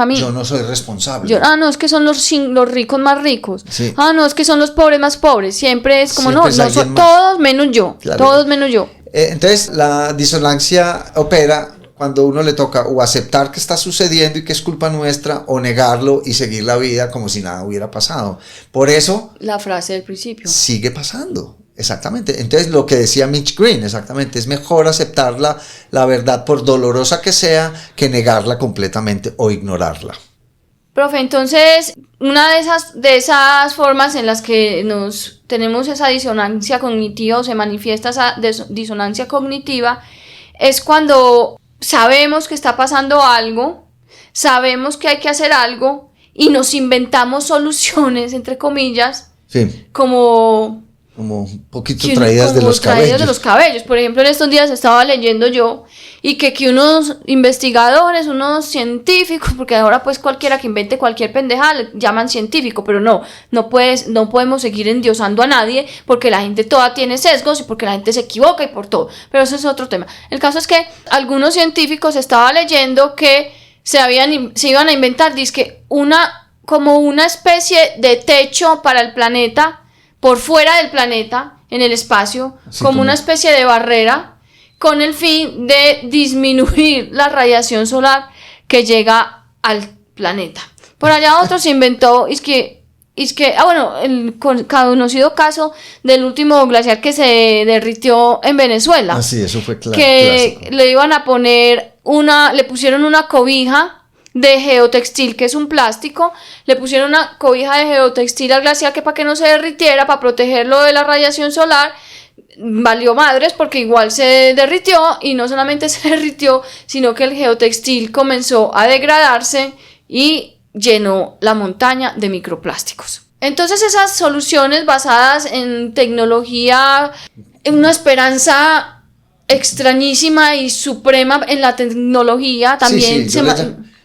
a mí. Yo no soy responsable. No, es que son los ricos más ricos. Sí. No, es que son los pobres más pobres. Siempre es como, siempre no son todos menos yo. Claro. Todos menos yo. Entonces la disonancia opera cuando uno le toca o aceptar que está sucediendo y que es culpa nuestra, o negarlo y seguir la vida como si nada hubiera pasado. Por eso La frase del principio. sigue pasando. Exactamente. Entonces lo que decía Mitch Green, exactamente, es mejor aceptar la verdad por dolorosa que sea que negarla completamente o ignorarla. Profe, entonces, una de esas formas en las que nos tenemos esa disonancia cognitiva o se manifiesta esa disonancia cognitiva es cuando sabemos que está pasando algo, sabemos que hay que hacer algo y nos inventamos soluciones, entre comillas, Sí. como un poquito traídas de los traídas de los cabellos. cabellos. Por ejemplo, en estos días estaba leyendo yo y que unos investigadores, unos científicos, porque ahora pues cualquiera que invente cualquier pendejada le llaman científico, pero no podemos seguir endiosando a nadie porque la gente toda tiene sesgos y porque la gente se equivoca y por todo, pero eso es otro tema. El caso es que algunos científicos estaba leyendo que se iban a inventar como una especie de techo para el planeta, por fuera del planeta, en el espacio, como una especie de barrera, con el fin de disminuir la radiación solar que llega al planeta. Por allá otro se inventó, el conocido caso del último glaciar que se derritió en Venezuela. Sí, eso fue claro. Que le iban a poner le pusieron una cobija de geotextil, que es un plástico, le pusieron una cobija de geotextil al glaciar que para que no se derritiera, para protegerlo de la radiación solar. Valió madres porque igual se derritió, y no solamente se derritió, sino que el geotextil comenzó a degradarse y llenó la montaña de microplásticos. Entonces esas soluciones basadas en tecnología, en una esperanza extrañísima y suprema en la tecnología, también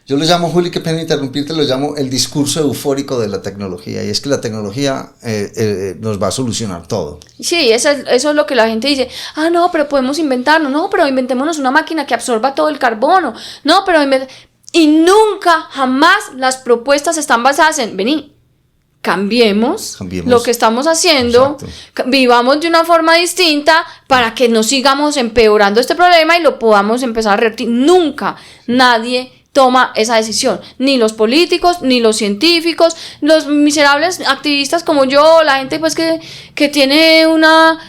yo lo llamo, Juli, qué pena interrumpirte, lo llamo el discurso eufórico de la tecnología, y es que la tecnología nos va a solucionar todo. Sí, eso es lo que la gente dice. No, pero podemos inventarnos. No, pero inventémonos una máquina que absorba todo el carbono. No, pero y nunca, jamás las propuestas están basadas en, vení, cambiemos lo que estamos haciendo, vivamos de una forma distinta para que no sigamos empeorando este problema y lo podamos empezar a revertir. Nunca nadie toma esa decisión, ni los políticos, ni los científicos, los miserables activistas como yo, la gente pues que tiene una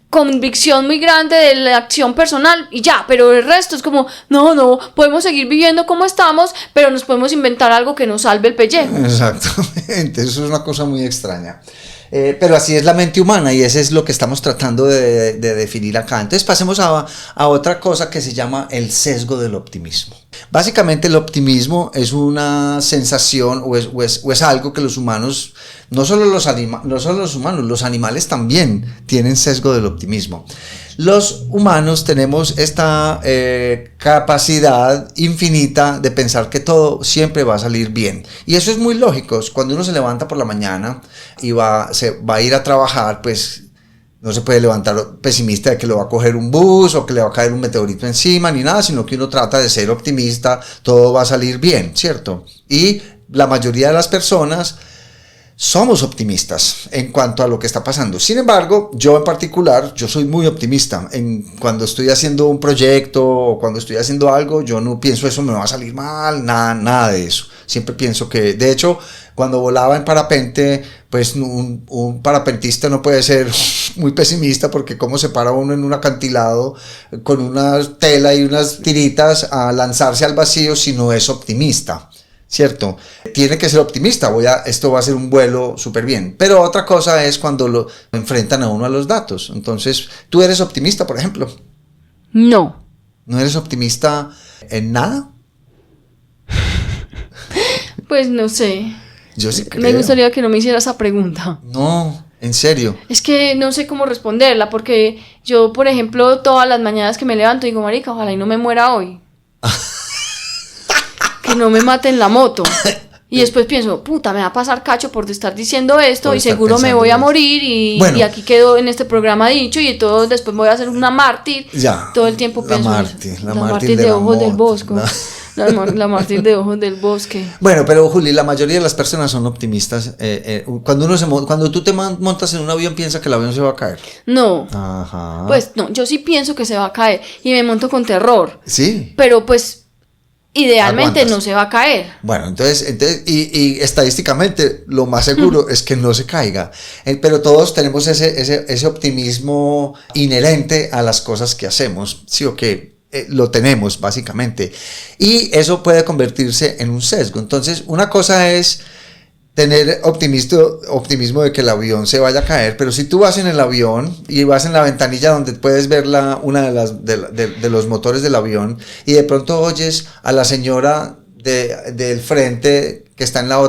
convicción muy grande de la acción personal y ya, pero el resto es como, no, podemos seguir viviendo como estamos, pero nos podemos inventar algo que nos salve el pellejo. Exactamente, eso es una cosa muy extraña. Pero así es la mente humana, y eso es lo que estamos tratando de definir acá. Entonces pasemos a otra cosa que se llama el sesgo del optimismo. Básicamente el optimismo es una sensación o es algo que los humanos, no solo los humanos, los animales también tienen sesgo del optimismo. Los humanos tenemos esta capacidad infinita de pensar que todo siempre va a salir bien. Y eso es muy lógico. Cuando uno se levanta por la mañana y se va a ir a trabajar, pues no se puede levantar pesimista de que lo va a coger un bus o que le va a caer un meteorito encima ni nada, sino que uno trata de ser optimista, todo va a salir bien, ¿cierto? Y la mayoría de las personas somos optimistas en cuanto a lo que está pasando. Sin embargo, yo en particular, yo soy muy optimista. Cuando estoy haciendo un proyecto o cuando estoy haciendo algo, yo no pienso eso me va a salir mal, nada de eso. Siempre pienso que, de hecho, cuando volaba en parapente, pues un parapentista no puede ser muy pesimista, porque cómo se para uno en un acantilado con una tela y unas tiritas a lanzarse al vacío si no es optimista. ¿Cierto? Tiene que ser optimista, esto va a ser un vuelo súper bien. Pero otra cosa es cuando lo enfrentan a uno a los datos. Entonces, ¿tú eres optimista, por ejemplo? No. ¿No eres optimista en nada? Pues no sé. Yo sí creo. Me gustaría que no me hiciera esa pregunta. No, en serio. Es que no sé cómo responderla, porque yo, por ejemplo, todas las mañanas que me levanto digo, marica, ojalá y no me muera hoy. Que no me maten la moto. Y después pienso, puta, me va a pasar cacho por estar diciendo esto y seguro me voy a morir y aquí quedo en este programa dicho y todo, después voy a ser una mártir. Ya, todo el tiempo pienso la mártir de Ojos del Bosco. La mártir de Ojos del Bosque. Bueno, pero Juli, la mayoría de las personas son optimistas. Cuando tú te montas en un avión, piensa que el avión se va a caer. No. Ajá. Pues no, yo sí pienso que se va a caer y me monto con terror. Sí. Pero pues idealmente Aguantas. no se va a caer. Bueno, entonces y estadísticamente lo más seguro es que no se caiga. Pero todos tenemos ese optimismo inherente a las cosas que hacemos, ¿sí o qué? Lo tenemos básicamente. Y eso puede convertirse en un sesgo. Entonces, una cosa es tener optimismo de que el avión se vaya a caer, pero si tú vas en el avión y vas en la ventanilla donde puedes ver una de los motores del avión y de pronto oyes a la señora del frente que está en la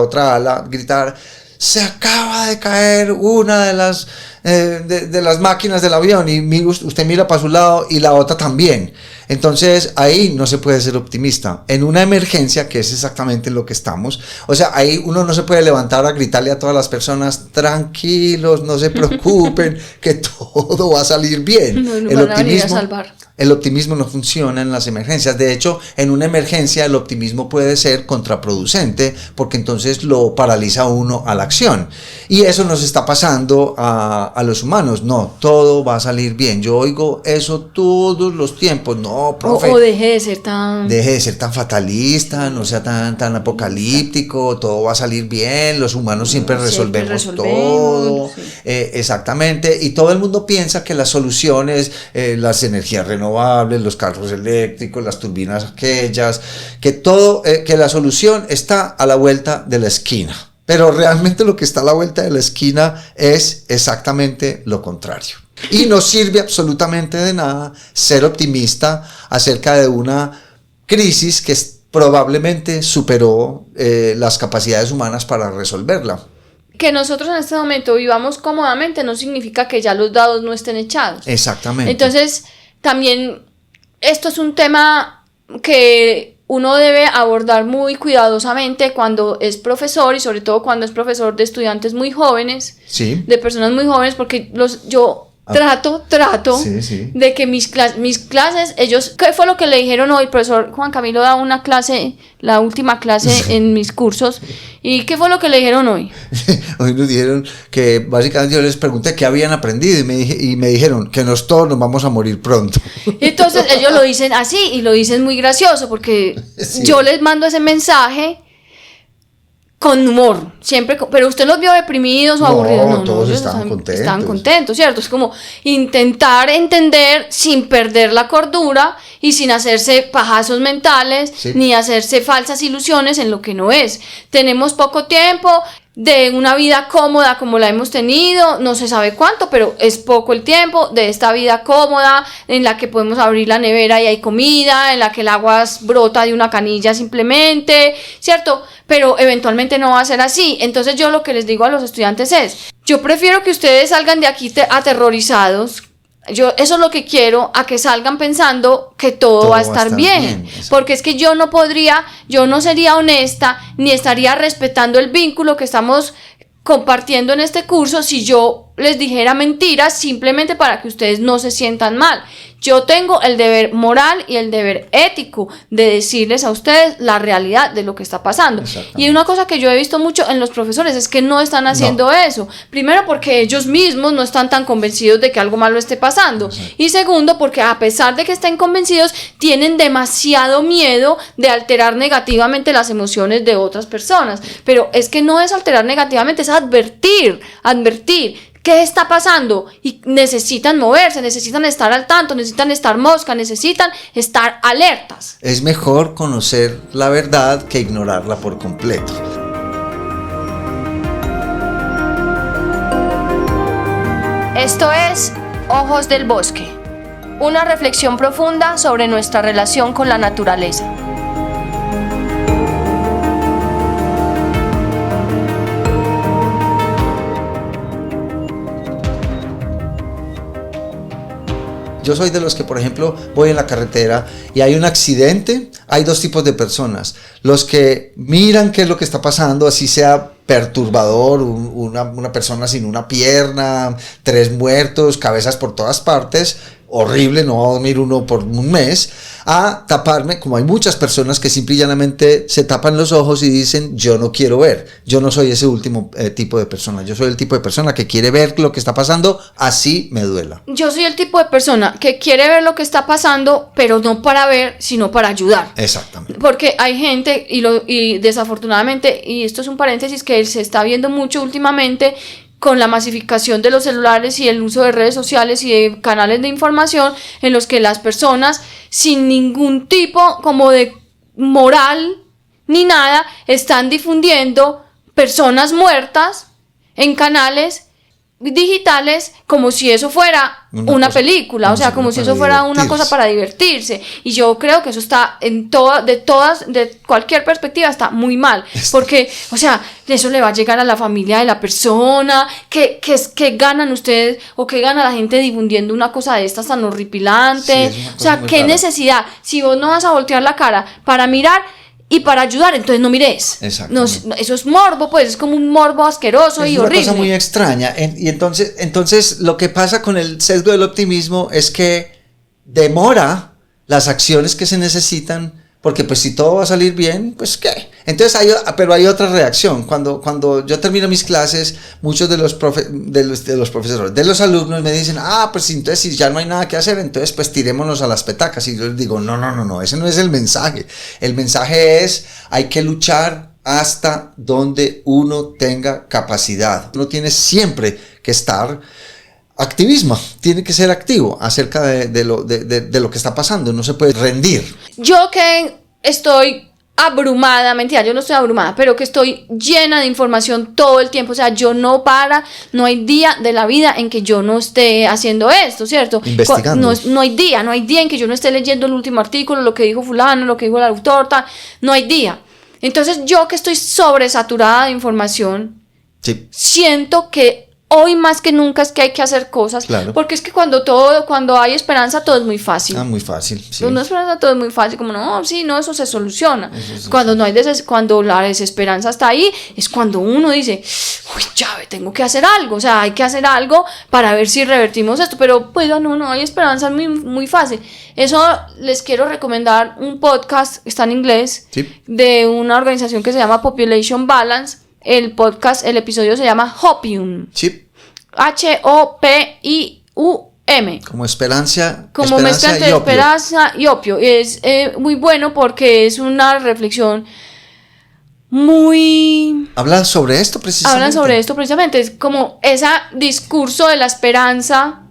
otra ala gritar: se acaba de caer una de las máquinas del avión, y usted mira para su lado y la otra también. Entonces ahí no se puede ser optimista. En una emergencia, que es exactamente en lo que estamos, o sea, ahí uno no se puede levantar a gritarle a todas las personas: tranquilos, no se preocupen, que todo va a salir bien. No, van a venir a salvar. El optimismo no funciona en las emergencias. De hecho, en una emergencia el optimismo puede ser contraproducente, porque entonces lo paraliza a uno a la acción. Y eso nos está pasando a los humanos. No, todo va a salir bien. Yo oigo eso todos los tiempos. No, profe. O deje de ser tan fatalista, no sea tan apocalíptico, todo va a salir bien, los humanos siempre resolvemos todo. Sí. Exactamente. Y todo el mundo piensa que las soluciones, las energías renovables, los carros eléctricos, las turbinas aquellas, que la solución está a la vuelta de la esquina. Pero realmente lo que está a la vuelta de la esquina es exactamente lo contrario. Y no sirve absolutamente de nada ser optimista acerca de una crisis que probablemente superó las capacidades humanas para resolverla. Que nosotros en este momento vivamos cómodamente no significa que ya los dados no estén echados. Exactamente. Entonces, también esto es un tema que uno debe abordar muy cuidadosamente cuando es profesor, y sobre todo cuando es profesor de estudiantes muy jóvenes, sí, de personas muy jóvenes, porque yo trato sí. de que mis clases, ellos, ¿qué fue lo que le dijeron hoy? El profesor Juan Camilo da una clase, la última clase en mis cursos, ¿y qué fue lo que le dijeron hoy? Hoy nos dijeron que básicamente yo les pregunté qué habían aprendido y me dijeron que todos nos vamos a morir pronto. Entonces ellos lo dicen así y lo dicen muy gracioso, porque sí, yo les mando ese mensaje con humor, siempre, pero usted los vio deprimidos o aburridos. No, todos estaban contentos. Estaban contentos, ¿cierto? Es como intentar entender sin perder la cordura y sin hacerse pajazos mentales, sí, ni hacerse falsas ilusiones en lo que no es. Tenemos poco tiempo de una vida cómoda como la hemos tenido, no se sabe cuánto, pero es poco el tiempo de esta vida cómoda en la que podemos abrir la nevera y hay comida, en la que el agua brota de una canilla simplemente, ¿cierto? Pero eventualmente no va a ser así. Entonces yo lo que les digo a los estudiantes es: yo prefiero que ustedes salgan de aquí aterrorizados. Eso es lo que quiero, a que salgan pensando que todo va a estar bien. Porque es que yo no sería honesta, ni estaría respetando el vínculo que estamos compartiendo en este curso si yo les dijera mentiras simplemente para que ustedes no se sientan mal. Yo tengo el deber moral y el deber ético de decirles a ustedes la realidad de lo que está pasando. Y una cosa que yo he visto mucho en los profesores es que no están haciendo eso. Primero, porque ellos mismos no están tan convencidos de que algo malo esté pasando. Y segundo, porque a pesar de que estén convencidos, tienen demasiado miedo de alterar negativamente las emociones de otras personas. Pero es que no es alterar negativamente, es advertir qué está pasando, y necesitan moverse, necesitan estar al tanto, necesitan estar mosca, necesitan estar alertas. Es mejor conocer la verdad que ignorarla por completo. Esto es Ojos del Bosque, una reflexión profunda sobre nuestra relación con la naturaleza. Yo soy de los que, por ejemplo, voy en la carretera y hay un accidente. Hay dos tipos de personas: los que miran qué es lo que está pasando, así sea perturbador, una persona sin una pierna, 3 muertos, cabezas por todas partes, horrible, no va a dormir uno por un mes, a taparme, como hay muchas personas que simple y llanamente se tapan los ojos y dicen, yo no quiero ver. Yo no soy ese último tipo de persona. Yo soy el tipo de persona que quiere ver lo que está pasando, así me duela. Yo soy el tipo de persona que quiere ver lo que está pasando, pero no para ver, sino para ayudar. Exactamente. Porque hay gente, y desafortunadamente, y esto es un paréntesis que se está viendo mucho últimamente, con la masificación de los celulares y el uso de redes sociales y de canales de información, en los que las personas sin ningún tipo como de moral ni nada están difundiendo personas muertas en canales digitales como si eso fuera una película, o sea, como si eso fuera una cosa para divertirse. Y yo creo que eso está de cualquier perspectiva está muy mal, porque, o sea, eso le va a llegar a la familia de la persona. ¿Qué ganan ustedes o qué gana la gente difundiendo una cosa de estas tan horripilante? O sea, qué necesidad, si vos no vas a voltear la cara para mirar y para ayudar, entonces no mires. No, eso es morbo, pues es como un morbo asqueroso y horrible. Es una cosa muy extraña. Y entonces lo que pasa con el sesgo del optimismo es que demora las acciones que se necesitan, porque pues si todo va a salir bien, pues qué. Entonces pero hay otra reacción. Cuando yo termino mis clases, muchos de los profesores, de los alumnos me dicen, pues entonces si ya no hay nada que hacer, entonces pues tirémonos a las petacas. Y yo les digo, no, ese no es el mensaje. El mensaje es, hay que luchar hasta donde uno tenga capacidad. Uno tiene siempre que estar activismo, tiene que ser activo acerca de lo que está pasando, no se puede rendir. Yo que estoy abrumada, mentira, yo no estoy abrumada, pero que estoy llena de información todo el tiempo, o sea, yo no hay día de la vida en que yo no esté haciendo esto, ¿cierto? Investigando. No hay día en que yo no esté leyendo el último artículo, lo que dijo fulano, lo que dijo el autor, tal, no hay día. Entonces yo que estoy sobresaturada de información, sí, siento que hoy más que nunca es que hay que hacer cosas, claro, porque es que cuando hay esperanza todo es muy fácil. Muy fácil, sí. Cuando hay esperanza todo es muy fácil, como eso se soluciona. Cuando la desesperanza está ahí, es cuando uno dice, uy, chave, tengo que hacer algo, o sea, hay que hacer algo para ver si revertimos esto, pero pues no hay esperanza, es muy, muy fácil. Eso les quiero recomendar un podcast, está en inglés, sí, de una organización que se llama Population Balance. El episodio se llama Hopium. Sí. H-O-P-I-U-M. Como esperanza. Como mezcla entre esperanza y opio. Es muy bueno porque es una reflexión muy... Hablan sobre esto precisamente. Es como ese discurso de la esperanza.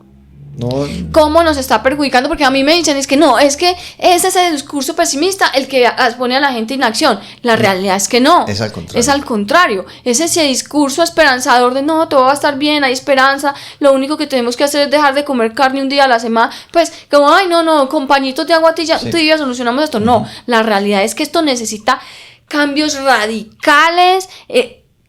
No. ¿Cómo nos está perjudicando? Porque a mí me dicen, es que es ese discurso pesimista el que pone a la gente en acción. La realidad es que no. Es al contrario. Es al contrario. Es ese discurso esperanzador de no, todo va a estar bien, hay esperanza. Lo único que tenemos que hacer es dejar de comer carne un día a la semana. Pues, como, con pañitos de agua tibia solucionamos esto. No, la realidad es que esto necesita cambios radicales,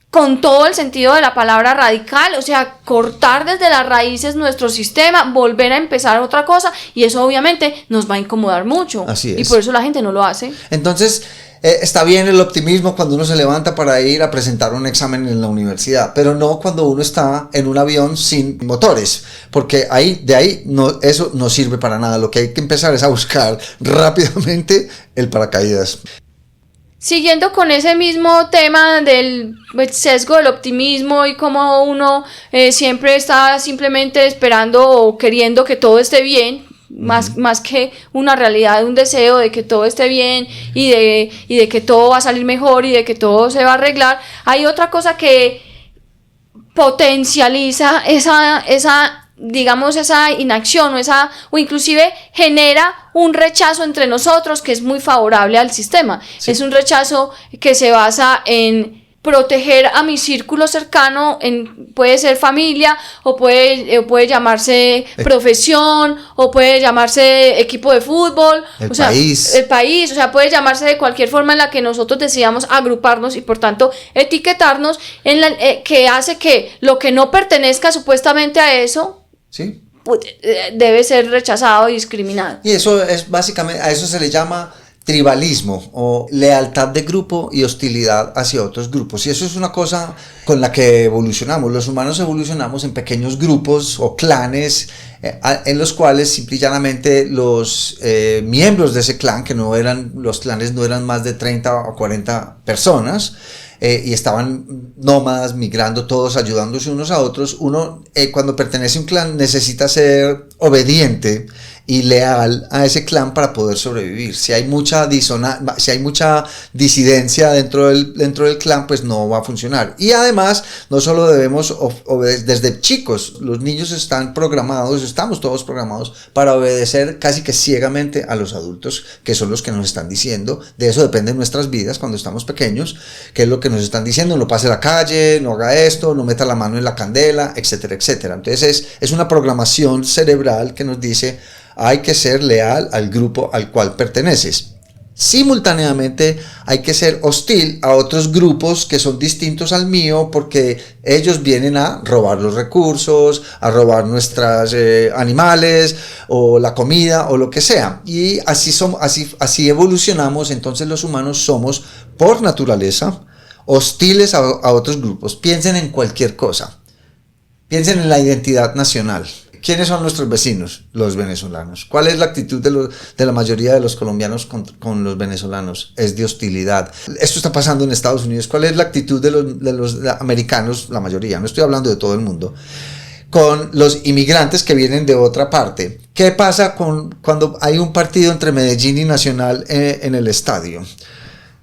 con todo el sentido de la palabra radical, o sea, cortar desde las raíces nuestro sistema, volver a empezar otra cosa, y eso obviamente nos va a incomodar mucho. Así es. Y por eso la gente no lo hace. Entonces, está bien el optimismo cuando uno se levanta para ir a presentar un examen en la universidad, pero no cuando uno está en un avión sin motores, porque eso no sirve para nada. Lo que hay que empezar es a buscar rápidamente el paracaídas. Siguiendo con ese mismo tema del sesgo del optimismo y cómo uno siempre está simplemente esperando o queriendo que todo esté bien, más que una realidad, un deseo de que todo esté bien y de que todo va a salir mejor y de que todo se va a arreglar, hay otra cosa que potencializa esa inacción o inclusive genera un rechazo entre nosotros que es muy favorable al sistema. Sí. Es un rechazo que se basa en proteger a mi círculo cercano, puede ser familia, o puede llamarse profesión, o puede llamarse equipo de fútbol, el país, o sea, puede llamarse de cualquier forma en la que nosotros decidamos agruparnos y por tanto etiquetarnos, que hace que lo que no pertenezca supuestamente a eso, sí, debe ser rechazado y discriminado. Y eso es básicamente, a eso se le llama tribalismo o lealtad de grupo y hostilidad hacia otros grupos. Y eso es una cosa con la que evolucionamos. Los humanos evolucionamos en pequeños grupos o clanes en los cuales simple y llanamente los miembros de ese clan, los clanes no eran más de 30 o 40 personas, y estaban nómadas, migrando todos, ayudándose unos a otros. Uno, cuando pertenece a un clan, necesita ser obediente y leal a ese clan para poder sobrevivir. Si hay mucha disidencia dentro del clan, pues no va a funcionar. Y además, no solo debemos obedecer, desde chicos, los niños estamos todos programados para obedecer casi que ciegamente a los adultos, que son los que nos están diciendo. De eso dependen nuestras vidas cuando estamos pequeños, que es lo que nos están diciendo: no pase la calle, no haga esto, no meta la mano en la candela, etcétera, etcétera. Entonces es una programación cerebral que nos dice: hay que ser leal al grupo al cual perteneces. Simultáneamente hay que ser hostil a otros grupos que son distintos al mío, porque ellos vienen a robar los recursos, a robar nuestros animales o la comida o lo que sea. Y así evolucionamos. Entonces los humanos somos por naturaleza hostiles a otros grupos. Piensen en cualquier cosa. Piensen en la identidad nacional. ¿Quiénes son nuestros vecinos? Los venezolanos. ¿Cuál es la actitud de la mayoría de los colombianos con los venezolanos? Es de hostilidad. Esto está pasando en Estados Unidos. ¿Cuál es la actitud de los americanos? La mayoría, no estoy hablando de todo el mundo, con los inmigrantes que vienen de otra parte. ¿Qué pasa cuando hay un partido entre Medellín y Nacional en el estadio?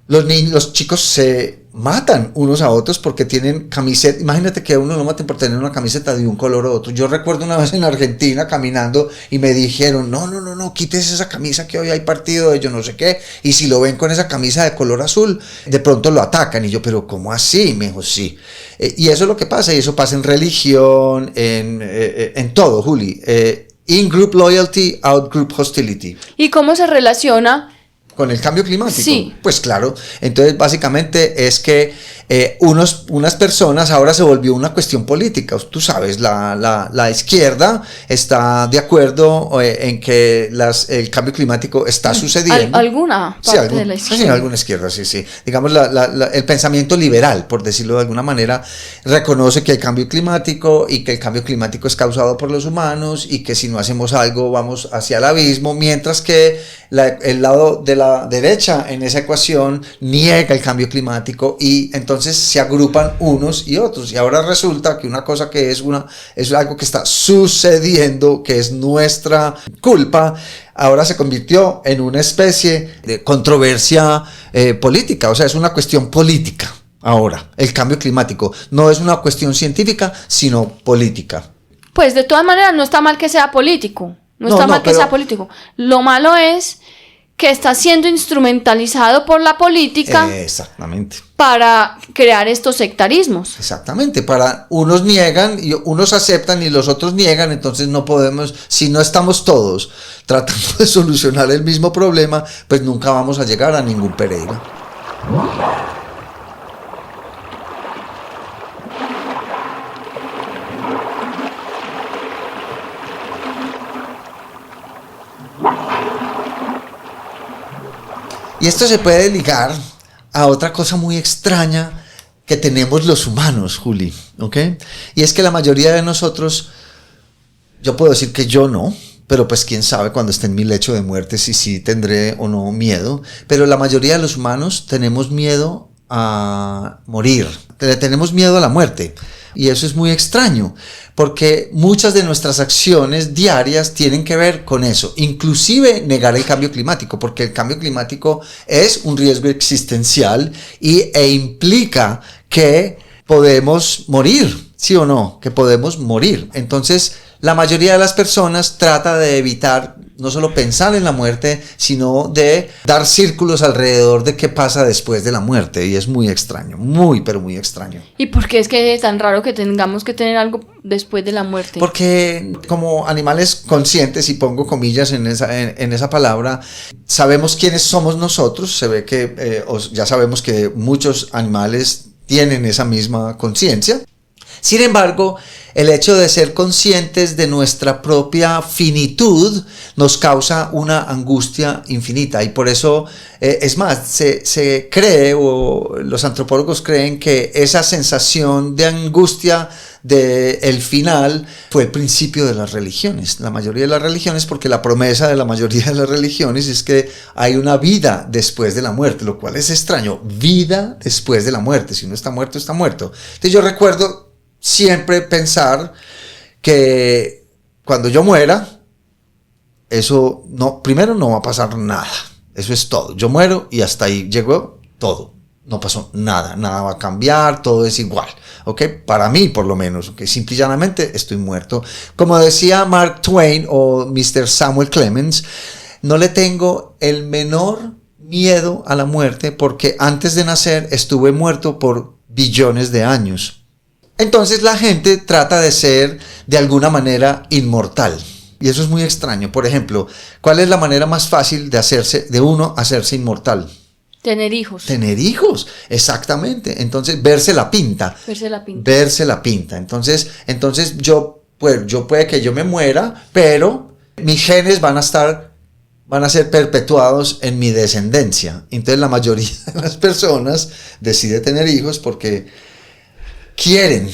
Los chicos se matan unos a otros porque tienen camiseta. Imagínate que a uno lo maten por tener una camiseta de un color u otro. Yo recuerdo una vez en Argentina caminando y me dijeron: no, quítese esa camisa que hoy hay partido de yo no sé qué, y si lo ven con esa camisa de color azul, de pronto lo atacan. Y yo: ¿pero cómo así? Me dijo: sí. Y eso es lo que pasa, y eso pasa en religión, en todo, Juli. In-group loyalty, out-group hostility. ¿Y cómo se relaciona con el cambio climático? Sí. Pues claro, entonces básicamente es que unas personas, ahora se volvió una cuestión política. Tú sabes, la izquierda está de acuerdo en que el cambio climático está sucediendo. ¿Alguna parte de la izquierda? Sí, alguna izquierda, sí. Digamos, el pensamiento liberal, por decirlo de alguna manera, reconoce que hay cambio climático y que el cambio climático es causado por los humanos y que si no hacemos algo vamos hacia el abismo, mientras que el lado de la derecha en esa ecuación niega el cambio climático, y entonces se agrupan unos y otros. Y ahora resulta que una cosa que es algo que está sucediendo, que es nuestra culpa, ahora se convirtió en una especie de controversia política. O sea, es una cuestión política ahora. El cambio climático no es una cuestión científica, sino política. Pues de todas maneras no está mal que sea político. No está mal que sea político. Lo malo es que está siendo instrumentalizado por la política. Exactamente. Para crear estos sectarismos. Exactamente. Unos niegan y unos aceptan y los otros niegan. Entonces no podemos, si no estamos todos tratando de solucionar el mismo problema, pues nunca vamos a llegar a ningún Pereira. Y esto se puede ligar a otra cosa muy extraña que tenemos los humanos, Juli, ¿ok? Y es que la mayoría de nosotros, yo puedo decir que yo no, pero pues quién sabe cuando esté en mi lecho de muerte si sí tendré o no miedo, pero la mayoría de los humanos tenemos miedo a morir, tenemos miedo a la muerte. Y eso es muy extraño, porque muchas de nuestras acciones diarias tienen que ver con eso, inclusive negar el cambio climático, porque el cambio climático es un riesgo existencial e implica que podemos morir, ¿sí o no? Que podemos morir. Entonces, la mayoría de las personas trata de evitar no solo pensar en la muerte, sino de dar círculos alrededor de qué pasa después de la muerte, y es muy extraño, pero muy extraño. ¿Y por qué es que es tan raro que tengamos que tener algo después de la muerte? Porque como animales conscientes, y pongo comillas en esa palabra, sabemos quiénes somos nosotros. Se ve que ya sabemos que muchos animales tienen esa misma conciencia. Sin embargo, el hecho de ser conscientes de nuestra propia finitud nos causa una angustia infinita y por eso, es más, se cree, o los antropólogos creen, que esa sensación de angustia del final fue el principio de las religiones, la mayoría de las religiones, porque la promesa de la mayoría de las religiones es que hay una vida después de la muerte, lo cual es extraño, vida después de la muerte, si uno está muerto, está muerto. Entonces yo recuerdo siempre pensar que cuando yo muera, eso no, primero no va a pasar nada, eso es todo, yo muero y hasta ahí llegó todo, no pasó nada, nada va a cambiar, todo es igual, ¿ok? Para mí por lo menos, ¿ok? Simple y llanamente estoy muerto. Como decía Mark Twain o Mr. Samuel Clemens, no le tengo el menor miedo a la muerte porque antes de nacer estuve muerto por billones de años. Entonces la gente trata de ser de alguna manera inmortal y eso es muy extraño. Por ejemplo, ¿cuál es la manera más fácil de uno hacerse inmortal? Tener hijos. Tener hijos, exactamente. Entonces verse la pinta. Verse la pinta. Entonces yo puede que yo me muera, pero mis genes van a ser perpetuados en mi descendencia. Entonces la mayoría de las personas decide tener hijos porque quieren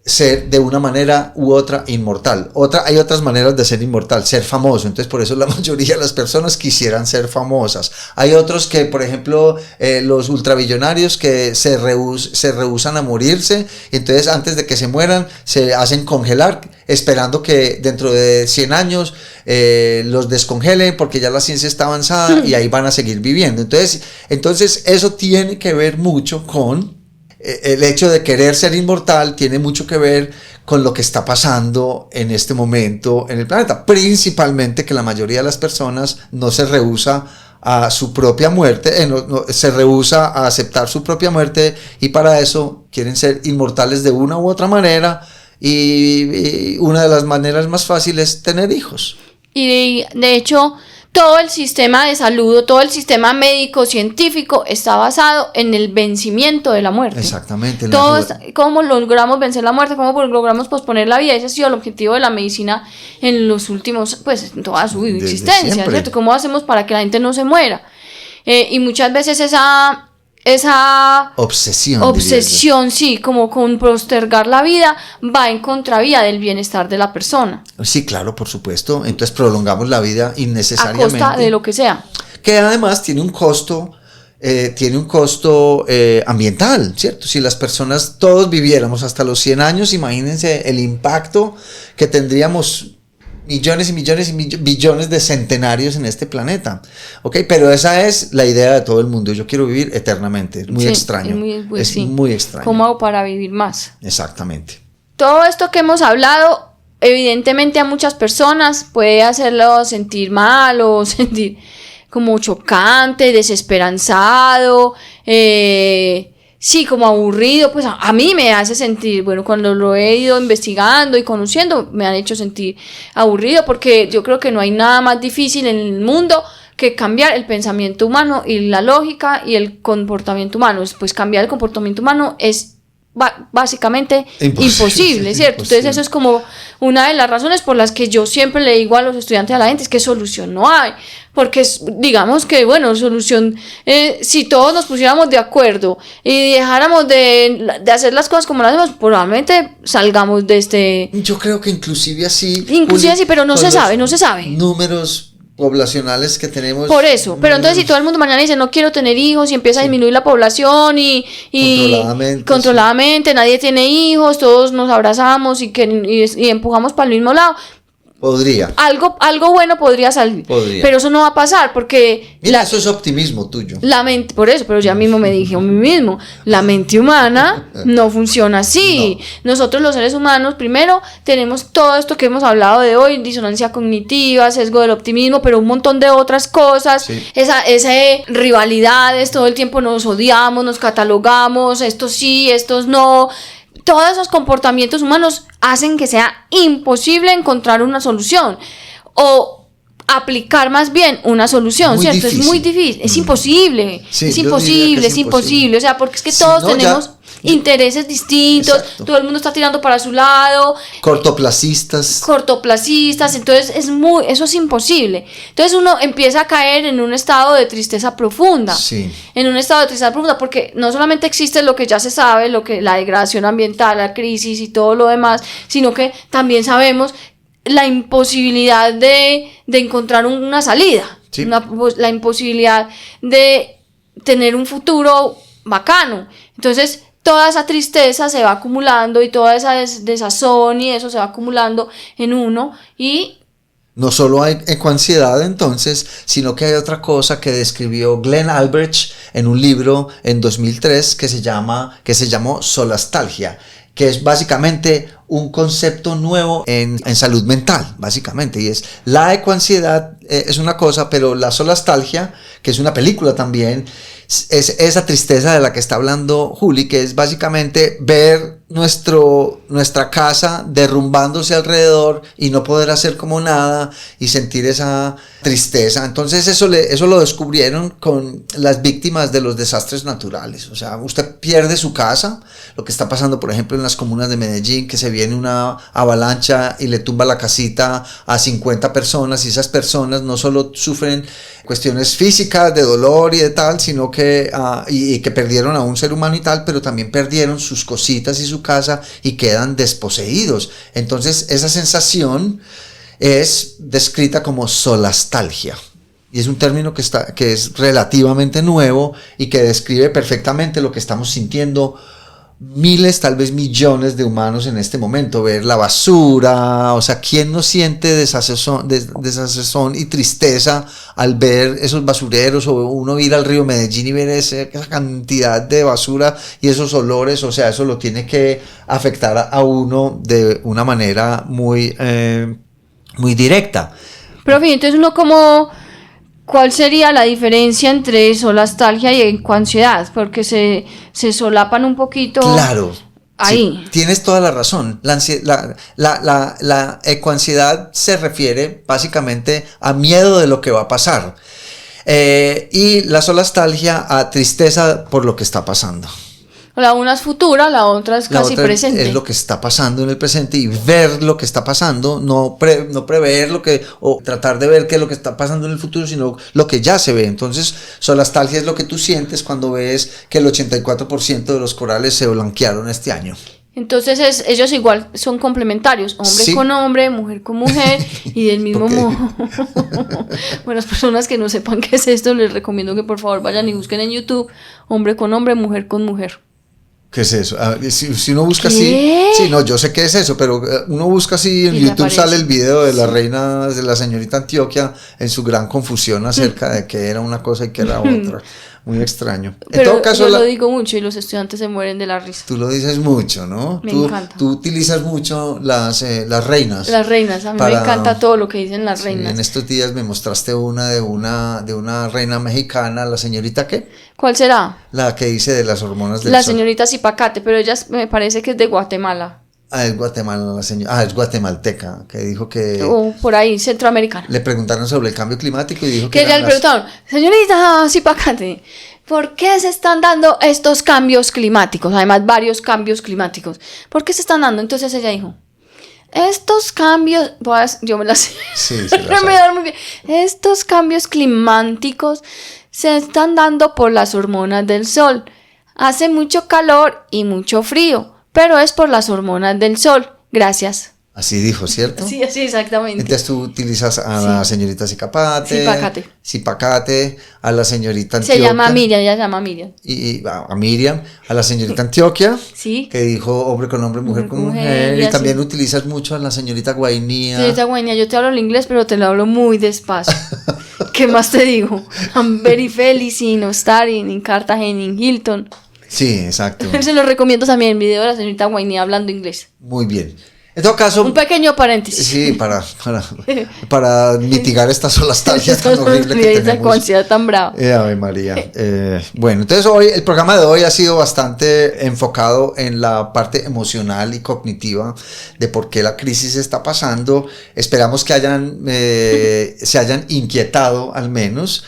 ser de una manera u otra inmortal. Hay otras maneras de ser inmortal, ser famoso. Entonces por eso la mayoría de las personas quisieran ser famosas. Hay otros que, por ejemplo, los ultramillonarios que se rehúsan a morirse, y entonces antes de que se mueran se hacen congelar, esperando que dentro de 100 años los descongelen porque ya la ciencia está avanzada y ahí van a seguir viviendo. Entonces eso tiene que ver mucho con el hecho de querer ser inmortal, tiene mucho que ver con lo que está pasando en este momento en el planeta, principalmente que la mayoría de las personas no se rehúsa a su propia muerte, se rehúsa a aceptar su propia muerte y para eso quieren ser inmortales de una u otra manera y una de las maneras más fáciles es tener hijos. Y de hecho todo el sistema de salud, todo el sistema médico científico está basado en el vencimiento de la muerte. Exactamente. Cómo logramos vencer la muerte, cómo logramos posponer la vida. Ese ha sido el objetivo de la medicina en los últimos, pues en toda su existencia, ¿cierto? ¿Cómo hacemos para que la gente no se muera? Y muchas veces esa obsesión, sí, como con postergar la vida, va en contravía del bienestar de la persona. Sí, claro, por supuesto. Entonces prolongamos la vida innecesariamente. A costa de lo que sea. Que además tiene un costo ambiental, ¿cierto? Si las personas todos viviéramos hasta los 100 años, imagínense el impacto que tendríamos millones y millones y billones de centenarios en este planeta, ¿ok? Pero esa es la idea de todo el mundo. Yo quiero vivir eternamente. Es muy extraño. Es muy extraño. ¿Cómo hago para vivir más? Exactamente. Todo esto que hemos hablado, evidentemente a muchas personas puede hacerlo sentir mal o sentir como chocante, desesperanzado, sí, como aburrido. Pues a mí me hace sentir, bueno, cuando lo he ido investigando y conociendo, me han hecho sentir aburrido, porque yo creo que no hay nada más difícil en el mundo que cambiar el pensamiento humano y la lógica y el comportamiento humano. Pues cambiar el comportamiento humano es básicamente imposible, ¿cierto? Entonces eso es como una de las razones por las que yo siempre le digo a los estudiantes, a la gente, es que solución no hay, porque digamos que, bueno, solución, si todos nos pusiéramos de acuerdo y dejáramos de hacer las cosas como las hacemos, probablemente salgamos de este... Yo creo que inclusive así, pero no se sabe. Números poblacionales que tenemos. Por eso, pero entonces si todo el mundo mañana dice no quiero tener hijos y empieza a disminuir la población y controladamente, nadie tiene hijos, todos nos abrazamos y empujamos para el mismo lado. Podría. Algo bueno podría salir. Pero eso no va a pasar porque... Mira, eso es optimismo tuyo. La mente, por eso, pero ya mismo me dije a mí mismo, la mente humana no funciona así. No. Nosotros los seres humanos, primero, tenemos todo esto que hemos hablado de hoy, disonancia cognitiva, sesgo del optimismo, pero un montón de otras cosas. Sí. Esa rivalidades, todo el tiempo nos odiamos, nos catalogamos, estos sí, estos no... Todos esos comportamientos humanos hacen que sea imposible encontrar una solución o aplicar más bien una solución, muy ¿cierto? Difícil. Es muy difícil, es imposible, sí, es imposible. O sea, porque es que todos tenemos... intereses distintos, Exacto. todo el mundo está tirando para su lado, Cortoplacistas. entonces eso es imposible. Entonces uno empieza a caer en un estado de tristeza profunda, Sí. en un estado de tristeza profunda, porque no solamente existe lo que ya se sabe, lo que la degradación ambiental, la crisis y todo lo demás, sino que también sabemos la imposibilidad de encontrar una salida, Sí. la imposibilidad de tener un futuro bacano. Entonces toda esa tristeza se va acumulando y toda esa desazón y eso se va acumulando en uno y No solo hay ecoansiedad entonces, sino que hay otra cosa que describió Glenn Albrecht en un libro en 2003 que se llamó solastalgia, que es básicamente un concepto nuevo en salud mental, básicamente, y es la ecoansiedad es una cosa, pero la solastalgia, que es una película también, es esa tristeza de la que está hablando Juli, que es básicamente ver nuestra casa derrumbándose alrededor y no poder hacer como nada y sentir esa tristeza. Entonces eso lo descubrieron con las víctimas de los desastres naturales. O sea, usted pierde su casa, lo que está pasando por ejemplo en las comunas de Medellín, que se viene una avalancha y le tumba la casita a 50 personas, y esas personas no solo sufren cuestiones físicas de dolor y de tal, sino que y que perdieron a un ser humano y tal, pero también perdieron sus cositas y su casa y quedan desposeídos. Entonces esa sensación es descrita como solastalgia, y es un término que es relativamente nuevo y que describe perfectamente lo que estamos sintiendo miles, tal vez millones de humanos en este momento. Ver la basura, o sea, ¿quién no siente desazón y tristeza al ver esos basureros, o uno ir al río Medellín y ver esa cantidad de basura y esos olores? O sea, eso lo tiene que afectar a uno de una manera muy directa. Profe, entonces ¿cuál sería la diferencia entre solastalgia y ecoansiedad? Porque se solapan un poquito. Claro. Ahí. Sí, tienes toda la razón. La ecoansiedad se refiere básicamente a miedo de lo que va a pasar. Y la solastalgia a tristeza por lo que está pasando. La una es futura, la otra es casi presente. Es lo que está pasando en el presente, y ver lo que está pasando, no prever o tratar de ver qué es lo que está pasando en el futuro, sino lo que ya se ve. Entonces, solastalgia es lo que tú sientes cuando ves que el 84% de los corales se blanquearon este año. Entonces ellos igual son complementarios, hombre Sí. con hombre, mujer con mujer, y del mismo Okay. modo. Bueno, las personas que no sepan qué es esto, les recomiendo que por favor vayan y busquen en YouTube hombre con hombre, mujer con mujer. ¿Qué es eso? Si uno busca ¿Qué? así, sí, no, yo sé qué es eso, pero uno busca así, en Y YouTube aparece. sale el video de la reina, de la señorita Antioquia, en su gran confusión acerca de que era una cosa y que era otra. Muy extraño. Pero En todo caso, yo lo digo mucho y los estudiantes se mueren de la risa. tú lo dices mucho, ¿no? Me encanta. Tú utilizas mucho las reinas. Las reinas, a mí me encanta todo lo que dicen las reinas. En estos días me mostraste una de una reina mexicana, la señorita ¿qué? ¿Cuál será? La que dice de las hormonas del La sol. señorita Zipacate, pero ella me parece que es de Guatemala. Es Guatemala, es guatemalteca, que dijo que O por ahí, centroamericana. le preguntaron sobre el cambio climático y dijo Que ya eran le preguntaron, señorita Zipacate, ¿por qué se están dando estos cambios climáticos? Además, varios cambios climáticos. ¿Por qué se están dando? Entonces ella dijo, estos cambios, yo me las Sí, se la me sabe. dan muy bien. Estos cambios climáticos se están dando por las hormonas del sol. Hace mucho calor y mucho frío, pero es por las hormonas del sol. Gracias. Así dijo, ¿cierto? Sí, así exactamente. Entonces tú utilizas a la señorita Zipacate. Zipacate, a la señorita Se Antioquia. llama Miriam, ella se llama Miriam. Y a Miriam, a la señorita Antioquia, Sí. que dijo hombre con hombre, mujer con Mujer, mujer. y Y así. también utilizas mucho a la señorita Guainía. Señorita Guainía, yo te hablo el inglés, pero te lo hablo muy despacio. ¿Qué más te digo? I'm very feliz in studying in Cartagena, in Hilton. Sí, exacto. Se lo recomiendo también el video de la señorita Guainía hablando inglés. Muy bien. En todo caso, un pequeño paréntesis. Sí, para mitigar esta solastalgia tan horrible que esa tenemos. ansiedad tan brava. Ave María. Bueno, entonces el programa de hoy ha sido bastante enfocado en la parte emocional y cognitiva de por qué la crisis está pasando. Esperamos que se hayan inquietado al menos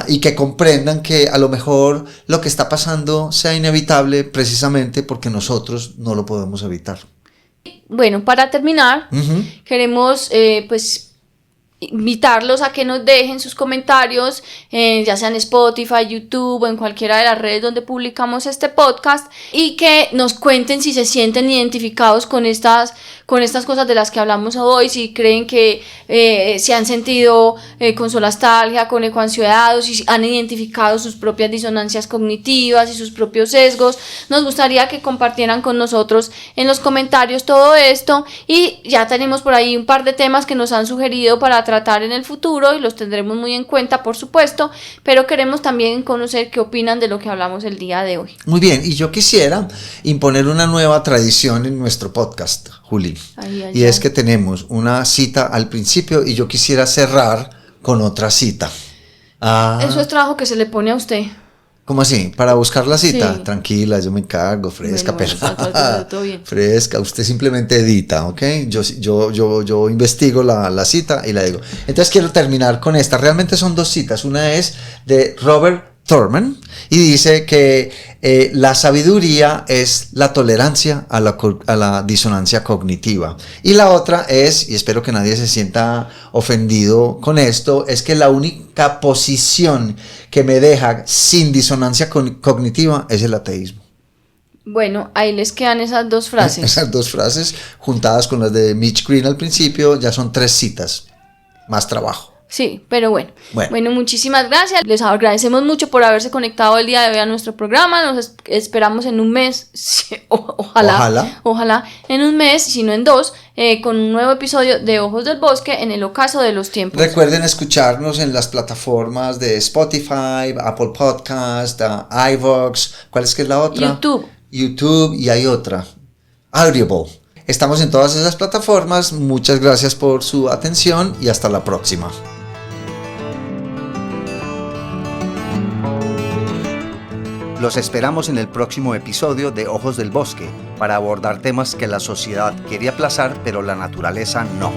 y que comprendan que a lo mejor lo que está pasando sea inevitable precisamente porque nosotros no lo podemos evitar. Bueno, para terminar, queremos pues invitarlos a que nos dejen sus comentarios, ya sea en Spotify, YouTube o en cualquiera de las redes donde publicamos este podcast, y que nos cuenten si se sienten identificados con estas cosas de las que hablamos hoy, si creen que se han sentido con solastalgia, con ecoansiedad, si han identificado sus propias disonancias cognitivas y sus propios sesgos. Nos gustaría que compartieran con nosotros en los comentarios todo esto, y ya tenemos por ahí un par de temas que nos han sugerido para tratar en el futuro y los tendremos muy en cuenta, por supuesto, pero queremos también conocer qué opinan de lo que hablamos el día de hoy. Muy bien, y yo quisiera imponer una nueva tradición en nuestro podcast, Juli. Y es que tenemos una cita al principio y yo quisiera cerrar con otra cita. Eso es trabajo que se le pone a usted. ¿Cómo así? ¿Para buscar la cita? Sí. Tranquila, yo me encargo, fresca, bueno, todo bien. Fresca, usted simplemente edita, ¿ok? Yo investigo la cita y la digo. Entonces quiero terminar con esta. Realmente son dos citas. Una es de Robert Thurman y dice que la sabiduría es la tolerancia a la disonancia cognitiva. Y la otra es, y espero que nadie se sienta ofendido con esto, es que la única posición que me deja sin disonancia cognitiva es el ateísmo. Bueno, ahí les quedan esas dos frases. Esas dos frases juntadas con las de Mitch Green al principio ya son 3 citas, más trabajo. Sí, pero bueno, muchísimas gracias. Les agradecemos mucho por haberse conectado el día de hoy a nuestro programa. Nos esperamos en un mes, ojalá en un mes, si no en 2, con un nuevo episodio de Ojos del Bosque en el ocaso de los tiempos. Recuerden escucharnos en las plataformas de Spotify, Apple Podcast, iVoox, ¿cuál es que es la otra? YouTube, y hay otra, Audible. Estamos en todas esas plataformas. Muchas gracias por su atención y hasta la próxima. Los esperamos en el próximo episodio de Ojos del Bosque para abordar temas que la sociedad quiere aplazar, pero la naturaleza no.